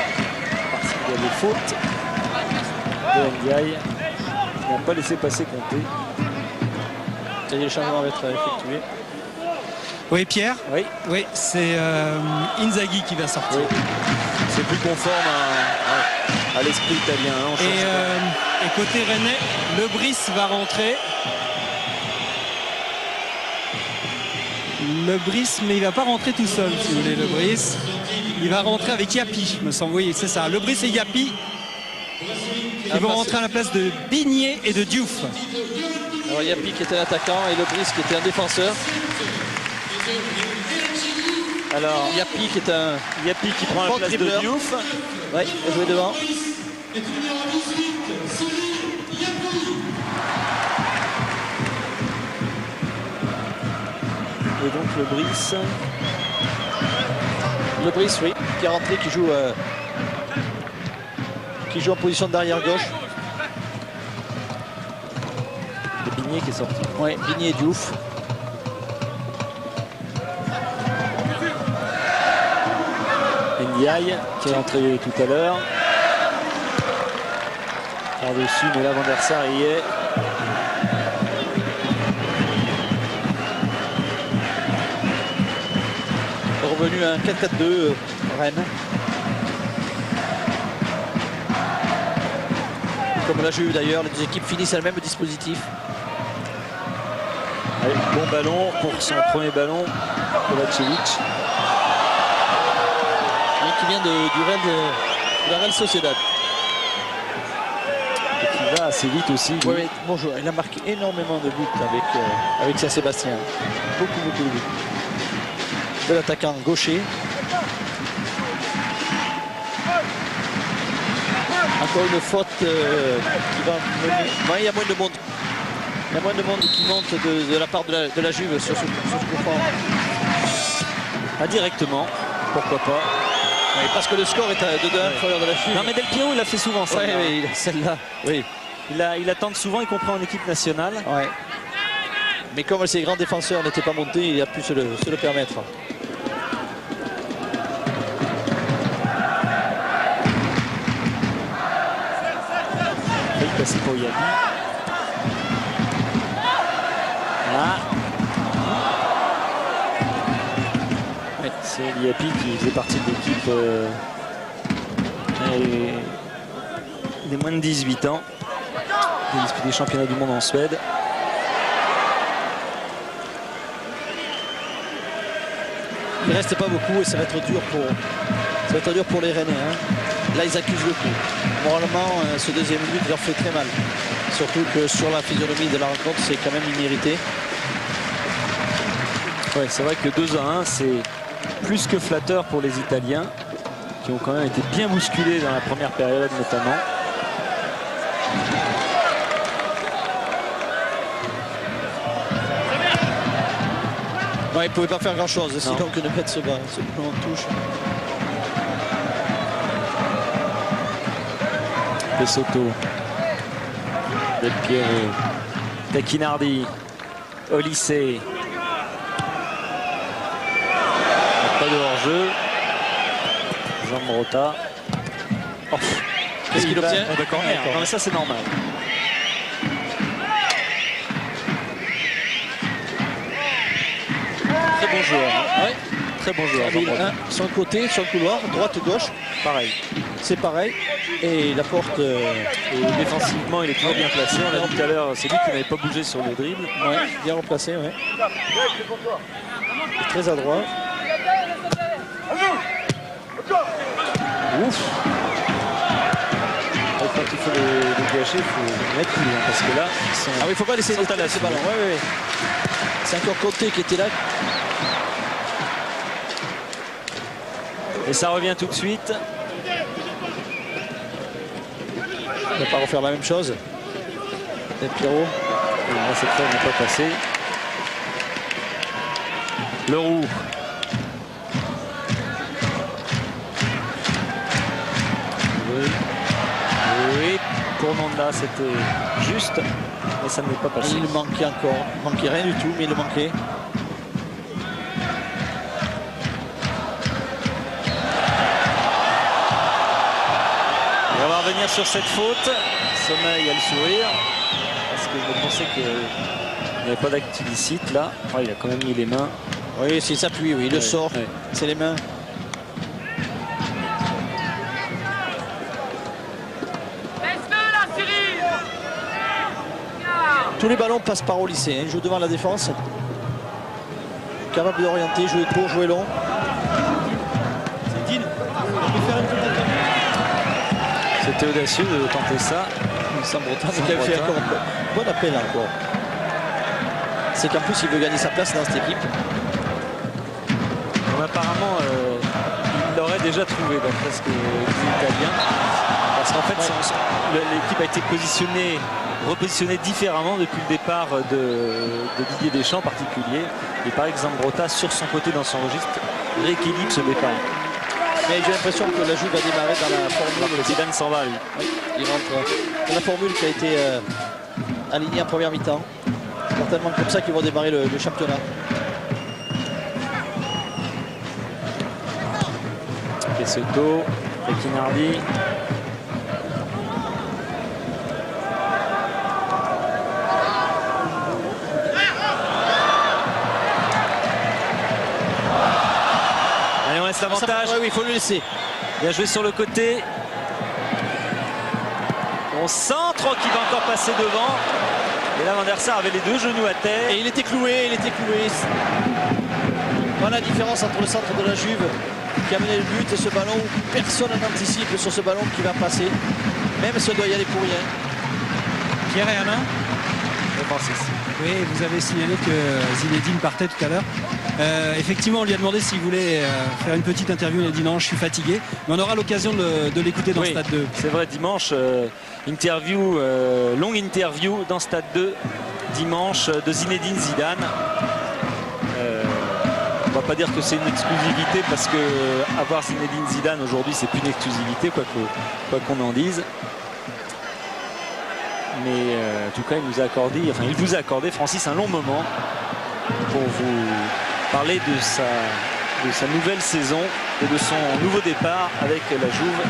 parce qu'il y a des fautes de Ndiaye. Il n'a pas laissé passer Conté. Ça y est, le changement va être effectué. Oui, Pierre. Oui, Oui, c'est Inzaghi qui va sortir. oui. C'est plus conforme à l'esprit italien. Hein, on change pas. Et côté rennais, Lebris va rentrer. Lebris, mais il va pas rentrer tout seul, si vous voulez, Lebris. Il va rentrer avec Yapi, me semble. Oui, c'est ça. Lebris et Yapi. Ils vont rentrer à la place de Bigné et de Diouf. Alors Yapi qui était un attaquant et Lebris qui était un défenseur. Alors, Yapi qui est un Yapi qui prend la bon place dribbleur. de Diouf. Ouais, il va jouer devant. Et donc Lebris. Lebris, oui, qui est rentré, qui joue en position d'arrière gauche. Et Bigné qui est sorti. Oui, Bigné et Diouf. Ndiaye qui est entré tout à l'heure. Par-dessus, mais là Van der Sar y est. Revenu à un 4-4-2 Rennes. Comme l'a eu d'ailleurs, les deux équipes finissent à le même dispositif. Allez, bon ballon pour son premier ballon, Kovacevic. Qui vient de la Real Sociedad. Et qui va assez vite aussi. Ouais, mais bon joueur. Il a marqué énormément de buts avec Saint-Sébastien. Beaucoup de buts. De l'attaquant gaucher. Encore une faute qui va mener. Ouais, il y a moins de monde. Il y a moins de monde qui monte de la part de la Juve sur ce coup franc. Indirectement, pourquoi pas. Oui, parce que le score est à 2-2 en faveur de la Juve. Non mais Del Piero il a fait souvent ça. Ouais, oui, celle-là, oui. Il la tente souvent, y compris en équipe nationale. Ouais. Mais comme ces grands défenseurs n'étaient pas montés, il a pu se le permettre. Il va passer pour Yapi. Là. Ouais, c'est Yapi qui faisait partie de l'équipe des moins de 18 ans. Il a disputé les championnats du monde en Suède. Il ne reste pas beaucoup et ça va être dur pour les Rennais. Hein. Là, ils accusent le coup. Moralement, ce deuxième but leur fait très mal. Surtout que sur la physionomie de la rencontre, c'est quand même immérité. Ouais, c'est vrai que 2-1, c'est plus que flatteur pour les Italiens, qui ont quand même été bien bousculés dans la première période notamment. Ouais, il ne pouvait pas faire grand-chose, sinon que de mettre ce ballon en touche. Pesotto, Del Piero, Tacchinardi, Olysée. Pas de hors-jeu. Zambrotta. Oh. Qu'est-ce qu'il obtient? D'accord, non, mais ça c'est normal. Très bon joueur. Hein. Ouais. Très bon joueur. Zambrotta. Sur le côté, sur le couloir, droite-gauche. Pareil. C'est pareil. Et il apporte. Et défensivement, il est toujours bien placé. On l'a dit tout à l'heure, c'est lui qui n'avait pas bougé sur le dribble. Ouais, bien remplacé, ouais. Il est très adroit. Ouf. Quand il faut les gâcher, il faut mettre plus, hein, parce que là, ils sont. Ah oui, il ne faut pas laisser à ce ballon. Ouais, ouais, ouais. C'est encore Côté qui était là. Et ça revient tout de suite. Il ne va pas refaire la même chose. Del Piero. Et là, cette fois, il n'est pas passé. Leroux. Oui, pour Nanda, c'était juste, mais ça ne n'est pas passé. Il manquait encore. Il manquait rien du tout, mais il le manquait. Et on va revenir sur cette faute. Sommeil a le sourire, parce que je pensais qu'il n'y avait pas d'acte illicite là. Ouais, il a quand même mis les mains. Oui, s'il s'appuie, oui, il le sort. Ouais. C'est les mains. Tous les ballons passent par Olysée. Hein. Il joue devant la défense. Capable d'orienter, jouer court, jouer long. C'était audacieux de tenter ça. Zambrotta qui avait fait encore un bon appel encore. C'est qu'en plus il veut gagner sa place dans cette équipe. Donc, apparemment, il l'aurait déjà trouvé d'après ce que dit l'Italien. Parce qu'en fait, l'équipe a été repositionnée différemment depuis le départ de Didier Deschamps en particulier. Et par exemple, Zambrotta, sur son côté dans son registre, rééquilibre ce départ. Mais j'ai l'impression que la Juve va démarrer dans la formule. Zidane s'en va, lui. Oui, il rentre dans la formule qui a été alignée en première mi-temps. Certainement comme ça qu'ils vont démarrer le championnat. Pesotto, Tacchinardi. Allez, on laisse l'avantage. Oui, il faut le laisser. Bien joué sur le côté. On centre qui va encore passer devant. Et là, Van der Sar avait les deux genoux à terre. Et il était cloué, Voilà la différence entre le centre de la Juve qui a mené le but et ce ballon où personne n'anticipe sur ce ballon qui va passer. Même si on doit y aller pour rien. Pierre et Alain, oui, vous avez signalé que Zinedine partait tout à l'heure. Effectivement, on lui a demandé s'il voulait faire une petite interview. Il a dit non, je suis fatigué. Mais on aura l'occasion de l'écouter dans Stade 2. C'est vrai, dimanche, longue interview dans Stade 2, dimanche, de Zinedine Zidane. On va pas dire que c'est une exclusivité parce que avoir Zinedine Zidane aujourd'hui, c'est plus une exclusivité, quoi qu'on en dise. Mais en tout cas, il vous a accordé, Francis, un long moment pour vous parler de sa nouvelle saison et de son nouveau départ avec la Juve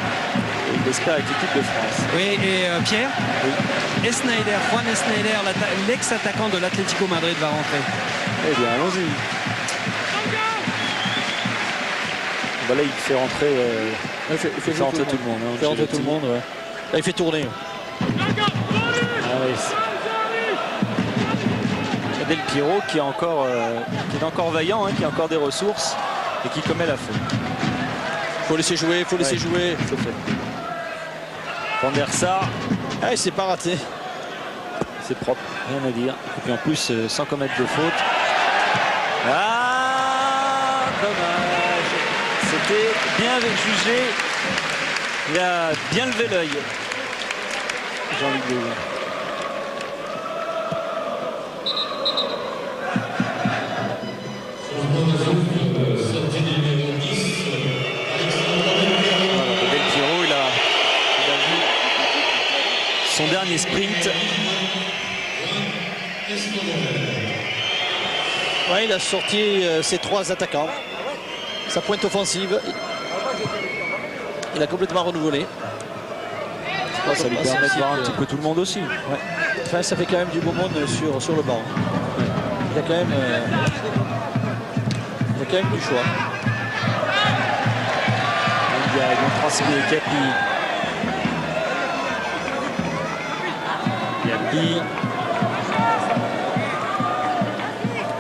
et il espère avec l'équipe de France. Oui, et Pierre, Oui. Juan Sneijder, l'ex-attaquant de l'Atlético Madrid, va rentrer. Eh bien, allons-y. Bah là, il fait rentrer, Il fait rentrer tout le monde. Il fait rentrer tout le monde, ouais. Là, il fait tourner. Ah oui. Il y a Del Piero qui est encore vaillant, hein, qui a encore des ressources et qui commet la faute. Faut laisser jouer, faut laisser jouer. C'est fait. Van der Sar, Ah, il s'est pas raté. c'est propre, rien à dire. Et puis en plus, sans commettre de faute. Ah, bien jugé. Il a bien levé l'œil. Jean-Luc Dehoux. Del Piero, il a vu son dernier sprint. Ouais, il a sorti ses 3 attaquants. Sa pointe offensive, il a complètement renouvelé. Ça lui permet de voir un petit peu tout le monde aussi. Ouais. Enfin, ça fait quand même du beau monde sur le banc. Il a quand même, du choix. Il y a transmis Capi. Capi.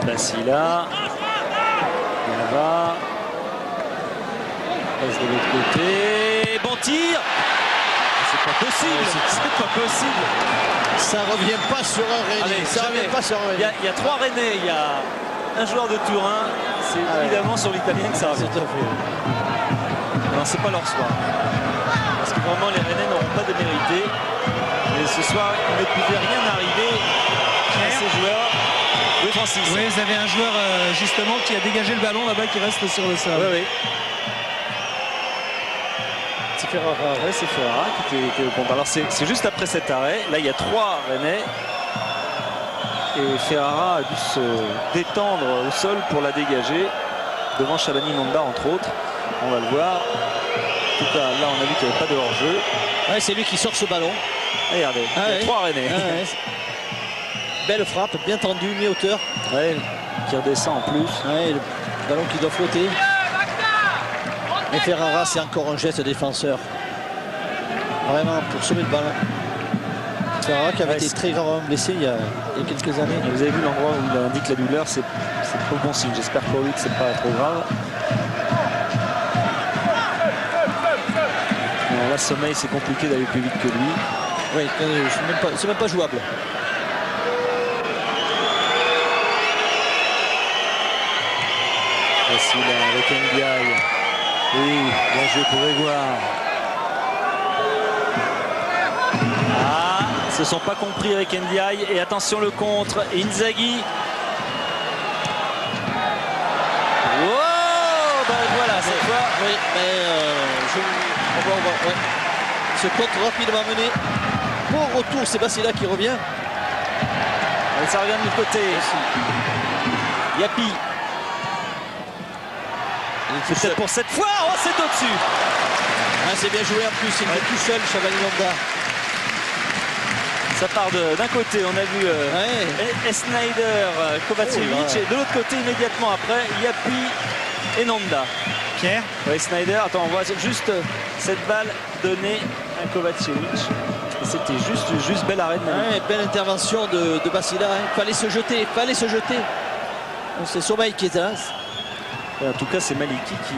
Basila. Gava. Passe de l'autre côté. Bon tir. C'est pas possible. C'est pas possible. Ça revient pas sur un Rennais. Allez, Ça revient pas sur un Il Rennais. y a 3 Rennais. Il y a un joueur de Turin. C'est évidemment sur l'Italien que ça revient. Tout à fait. Non, c'est pas leur soir. Parce que vraiment, les Rennais n'auront pas démérité. Mais ce soir, il ne pouvait rien arriver à ces joueurs. Oui, Francis. Oui, vous avez un joueur justement qui a dégagé le ballon là-bas qui reste sur le sol. Oui. C'est Ferrara. Ouais, c'est Ferrara qui était au compte. Alors, c'est juste après cet arrêt. Là, il y a 3 Rennais. Et Ferrara a dû se détendre au sol pour la dégager. Devant Shabani Nonda, entre autres. On va le voir. En tout cas, là, on a vu qu'il n'y avait pas de hors-jeu. Ouais, c'est lui qui sort ce ballon. Regardez, il y a 3 Rennais. Ouais. Belle frappe, bien tendue, mi-hauteur. Ouais, qui redescend en plus. Ouais, le ballon qui doit flotter. Mais Ferrara, c'est encore un geste défenseur. Vraiment, pour sauver le ballon. Ferrara qui avait été très gravement blessé il y a quelques années. Vous avez vu l'endroit où il indique la douleur, c'est pas bon signe. J'espère pour lui que c'est pas trop grave. Alors là, Sommeil, c'est compliqué d'aller plus vite que lui. Oui, c'est même pas jouable. Facile avec Ndiaye. Oui, bien joué pour Grégoire. Ah, ils se sont pas compris avec Ndiaye. Et attention le contre. Inzaghi. Wow, ben voilà, cette fois. Oui, mais ouais. Ce contre rapidement mené. Bon retour, c'est Basila qui revient. Et ça revient de l'autre côté. Yapi. C'est peut-être pour cette fois. Oh, c'est au-dessus. Ah, c'est bien joué en plus, il est tout seul, Shabani Nonda. Ça part d'un côté, on a vu Snyder, Kovacevic, et de l'autre côté, immédiatement après, Yapi et Nonda. Pierre. Ouais, Snyder, attends, on voit juste cette balle donnée à Kovacevic. Et c'était juste bel arrêt de Maliki. Ouais, belle intervention de Basila. Fallait se jeter. C'est Sommeil qui est là. Et en tout cas, c'est Maliki qui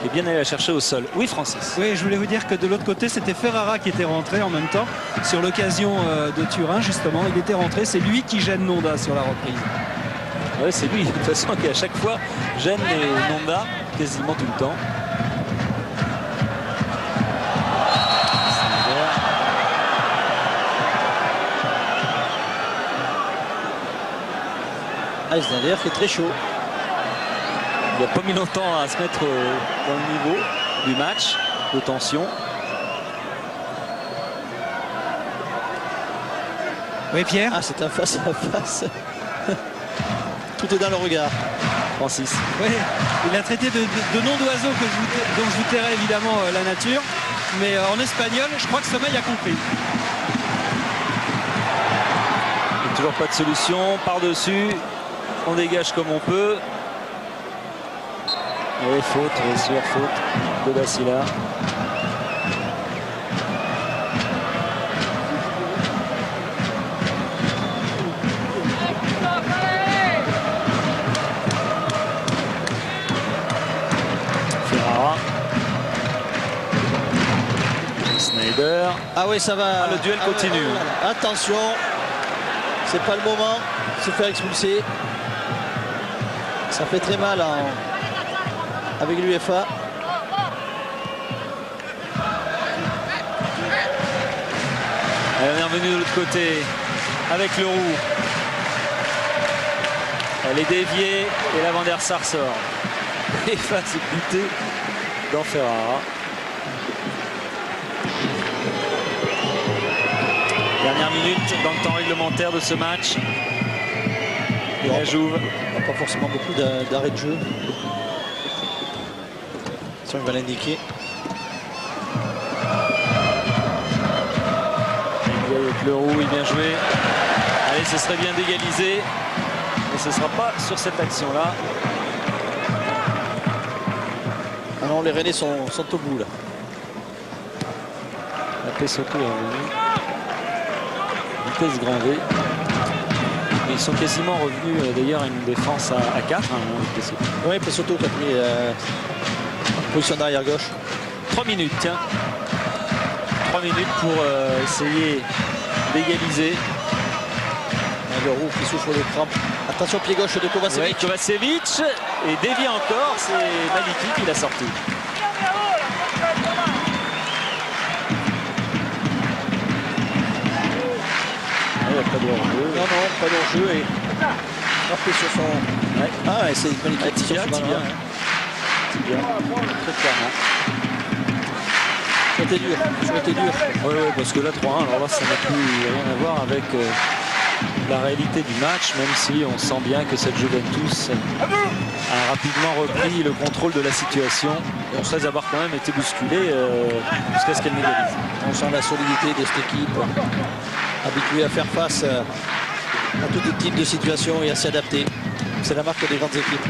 est bien allé la chercher au sol. Oui, Francis. Oui, je voulais vous dire que de l'autre côté, c'était Ferrara qui était rentré en même temps sur l'occasion de Turin, justement. Il était rentré, c'est lui qui gêne Nonda sur la reprise. Oui, c'est lui, de toute façon, qui à chaque fois gêne les Nonda quasiment tout le temps. Snyder qui est très chaud. Il n'a pas mis longtemps à se mettre dans le niveau du match, de tension. Oui, Pierre. Ah, c'est un face à face. Tout est dans le regard. Francis. Oui, il a traité de nom d'oiseau dont je vous tairai évidemment la nature. Mais en espagnol, je crois que Sommeil a compris. Il n'y a toujours pas de solution. Par-dessus, on dégage comme on peut. Et faute, bien sûr, faute de Basila. Ferrara. Snyder. Ah oui, ça va. Ah, le duel continue. Ouais. Attention, c'est pas le moment de se faire expulser. Ça fait très mal avec l'UEFA. Elle est revenue de l'autre côté avec le roux. Elle est déviée et la Van der Sar sort. Et face buté dans Ferrara. Dernière minute dans le temps réglementaire de ce match. Et la Juve. Il n'y a pas forcément beaucoup d'arrêt de jeu. Ça, il va l'indiquer. Avec le roux, il bien joué. Allez, ce serait bien d'égaliser. Mais ce ne sera pas sur cette action-là. Ah non, les Rennais sont au bout là. La Pesotto est revenu. Vitesse grand V. Ils sont quasiment revenus d'ailleurs à une défense à 4. Pesotto. Oui, Pesotto qui a pris position d'arrière gauche. 3 minutes, tiens. 3 minutes pour essayer d'égaliser. Le roux qui souffre de crampes. Attention, pied gauche de Kovacevic. Ouais, Kovacevic et dévié encore, c'est Maliki qui l'a sorti. Il n'y a pas de hors-jeu. Non, pas d'hors-jeu et frappé sur son... Ouais. Ah, ouais, c'est Maliki qui Tibia. Très clairement. Ça a été dur. Oui, parce que là, 3-1, alors là, ça n'a plus rien à voir avec la réalité du match, même si on sent bien que cette Juventus a rapidement repris le contrôle de la situation. On sait avoir quand même été bousculé jusqu'à ce qu'elle n'égalise. On sent la solidité de cette équipe, habituée à faire face à tout type de situation et à s'adapter. C'est la marque des grandes équipes.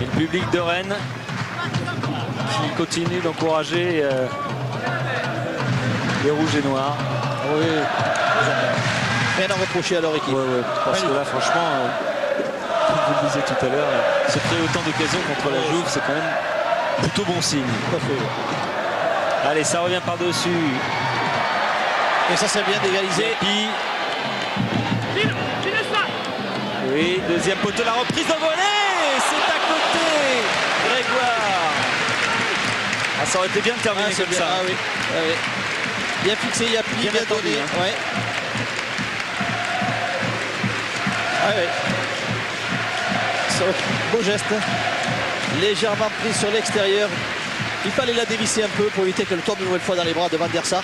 Et le public de Rennes qui continue d'encourager les rouges et noirs. Oui, rien à reprocher à leur équipe. Ouais, parce que là, franchement, comme vous le disiez tout à l'heure, se créer autant d'occasions contre la Juve, c'est quand même plutôt bon signe. Tout à fait. Allez, ça revient par-dessus. Et ça, c'est bien d'égaliser. Oui, deuxième poteau, la reprise de volée. C'est à côté. Grégoire. Ah, ça aurait été bien de terminer comme bien. ça. Ah, oui. Ah, oui. Bien fixé, il y a pli, bien donné. Hein. Ouais. Ah, oui. Beau geste. Légèrement pris sur l'extérieur. Il fallait la dévisser un peu pour éviter qu'elle tombe une nouvelle fois dans les bras de Van der Sar.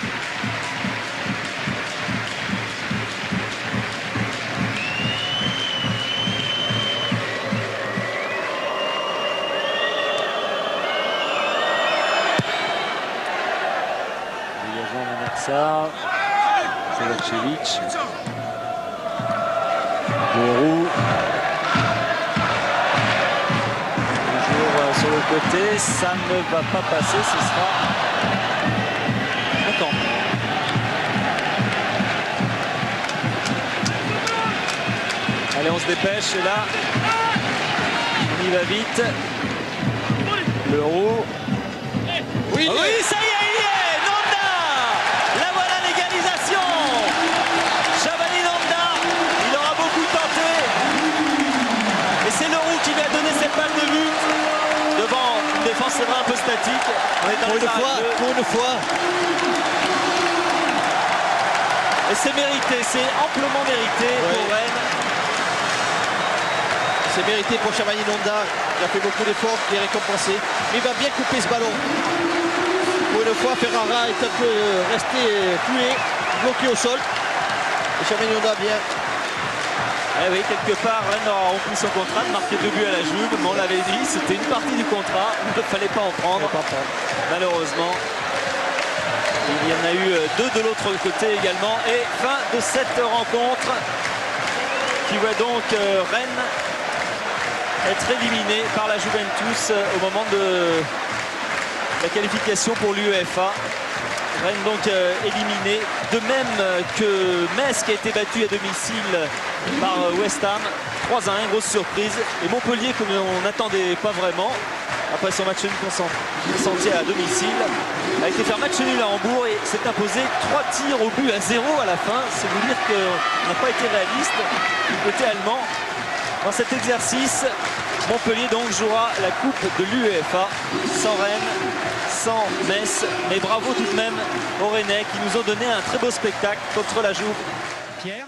Kovacevic. Le roux. Toujours sur le côté. Ça ne va pas passer. Ce sera content. Allez, on se dépêche. Et là, on y va vite. Le roux. Oui, ça y est, il y est. Chavani Nanda, il aura beaucoup tenté. Et c'est le roux qui lui a donné cette balle de but. Devant une défense, c'est vrai, un peu statique. On est dans pour une fois. Et c'est mérité, c'est amplement mérité pour Rennes. C'est mérité pour Chavani Nanda, qui a fait beaucoup d'efforts, qui est récompensé. Mais il va bien couper ce ballon. Pour une fois, Ferrara est un peu resté cloué, bloqué au sol. Et Chavani Nanda bien. Eh oui, quelque part, Rennes aura rempli son contrat de marquer 2 buts à la Juve, mais on l'avait dit, c'était une partie du contrat, il ne fallait pas en prendre, malheureusement. Il y en a eu 2 de l'autre côté également. Et fin de cette rencontre qui voit donc Rennes être éliminé par la Juventus au moment de la qualification pour l'UEFA. Rennes donc éliminé, de même que Metz qui a été battu à domicile par West Ham, 3-1, grosse surprise. Et Montpellier, que on n'attendait pas vraiment, après son match nul consenti à domicile, a été faire match nul à Hambourg et s'est imposé 3 tirs au but à 0 à la fin. C'est vous dire qu'on n'a pas été réaliste du côté allemand dans cet exercice Montpellier donc jouera la coupe de l'UEFA sans Rennes, sans Metz, mais bravo tout de même aux Rennais qui nous ont donné un très beau spectacle contre la Jouve. Pierre.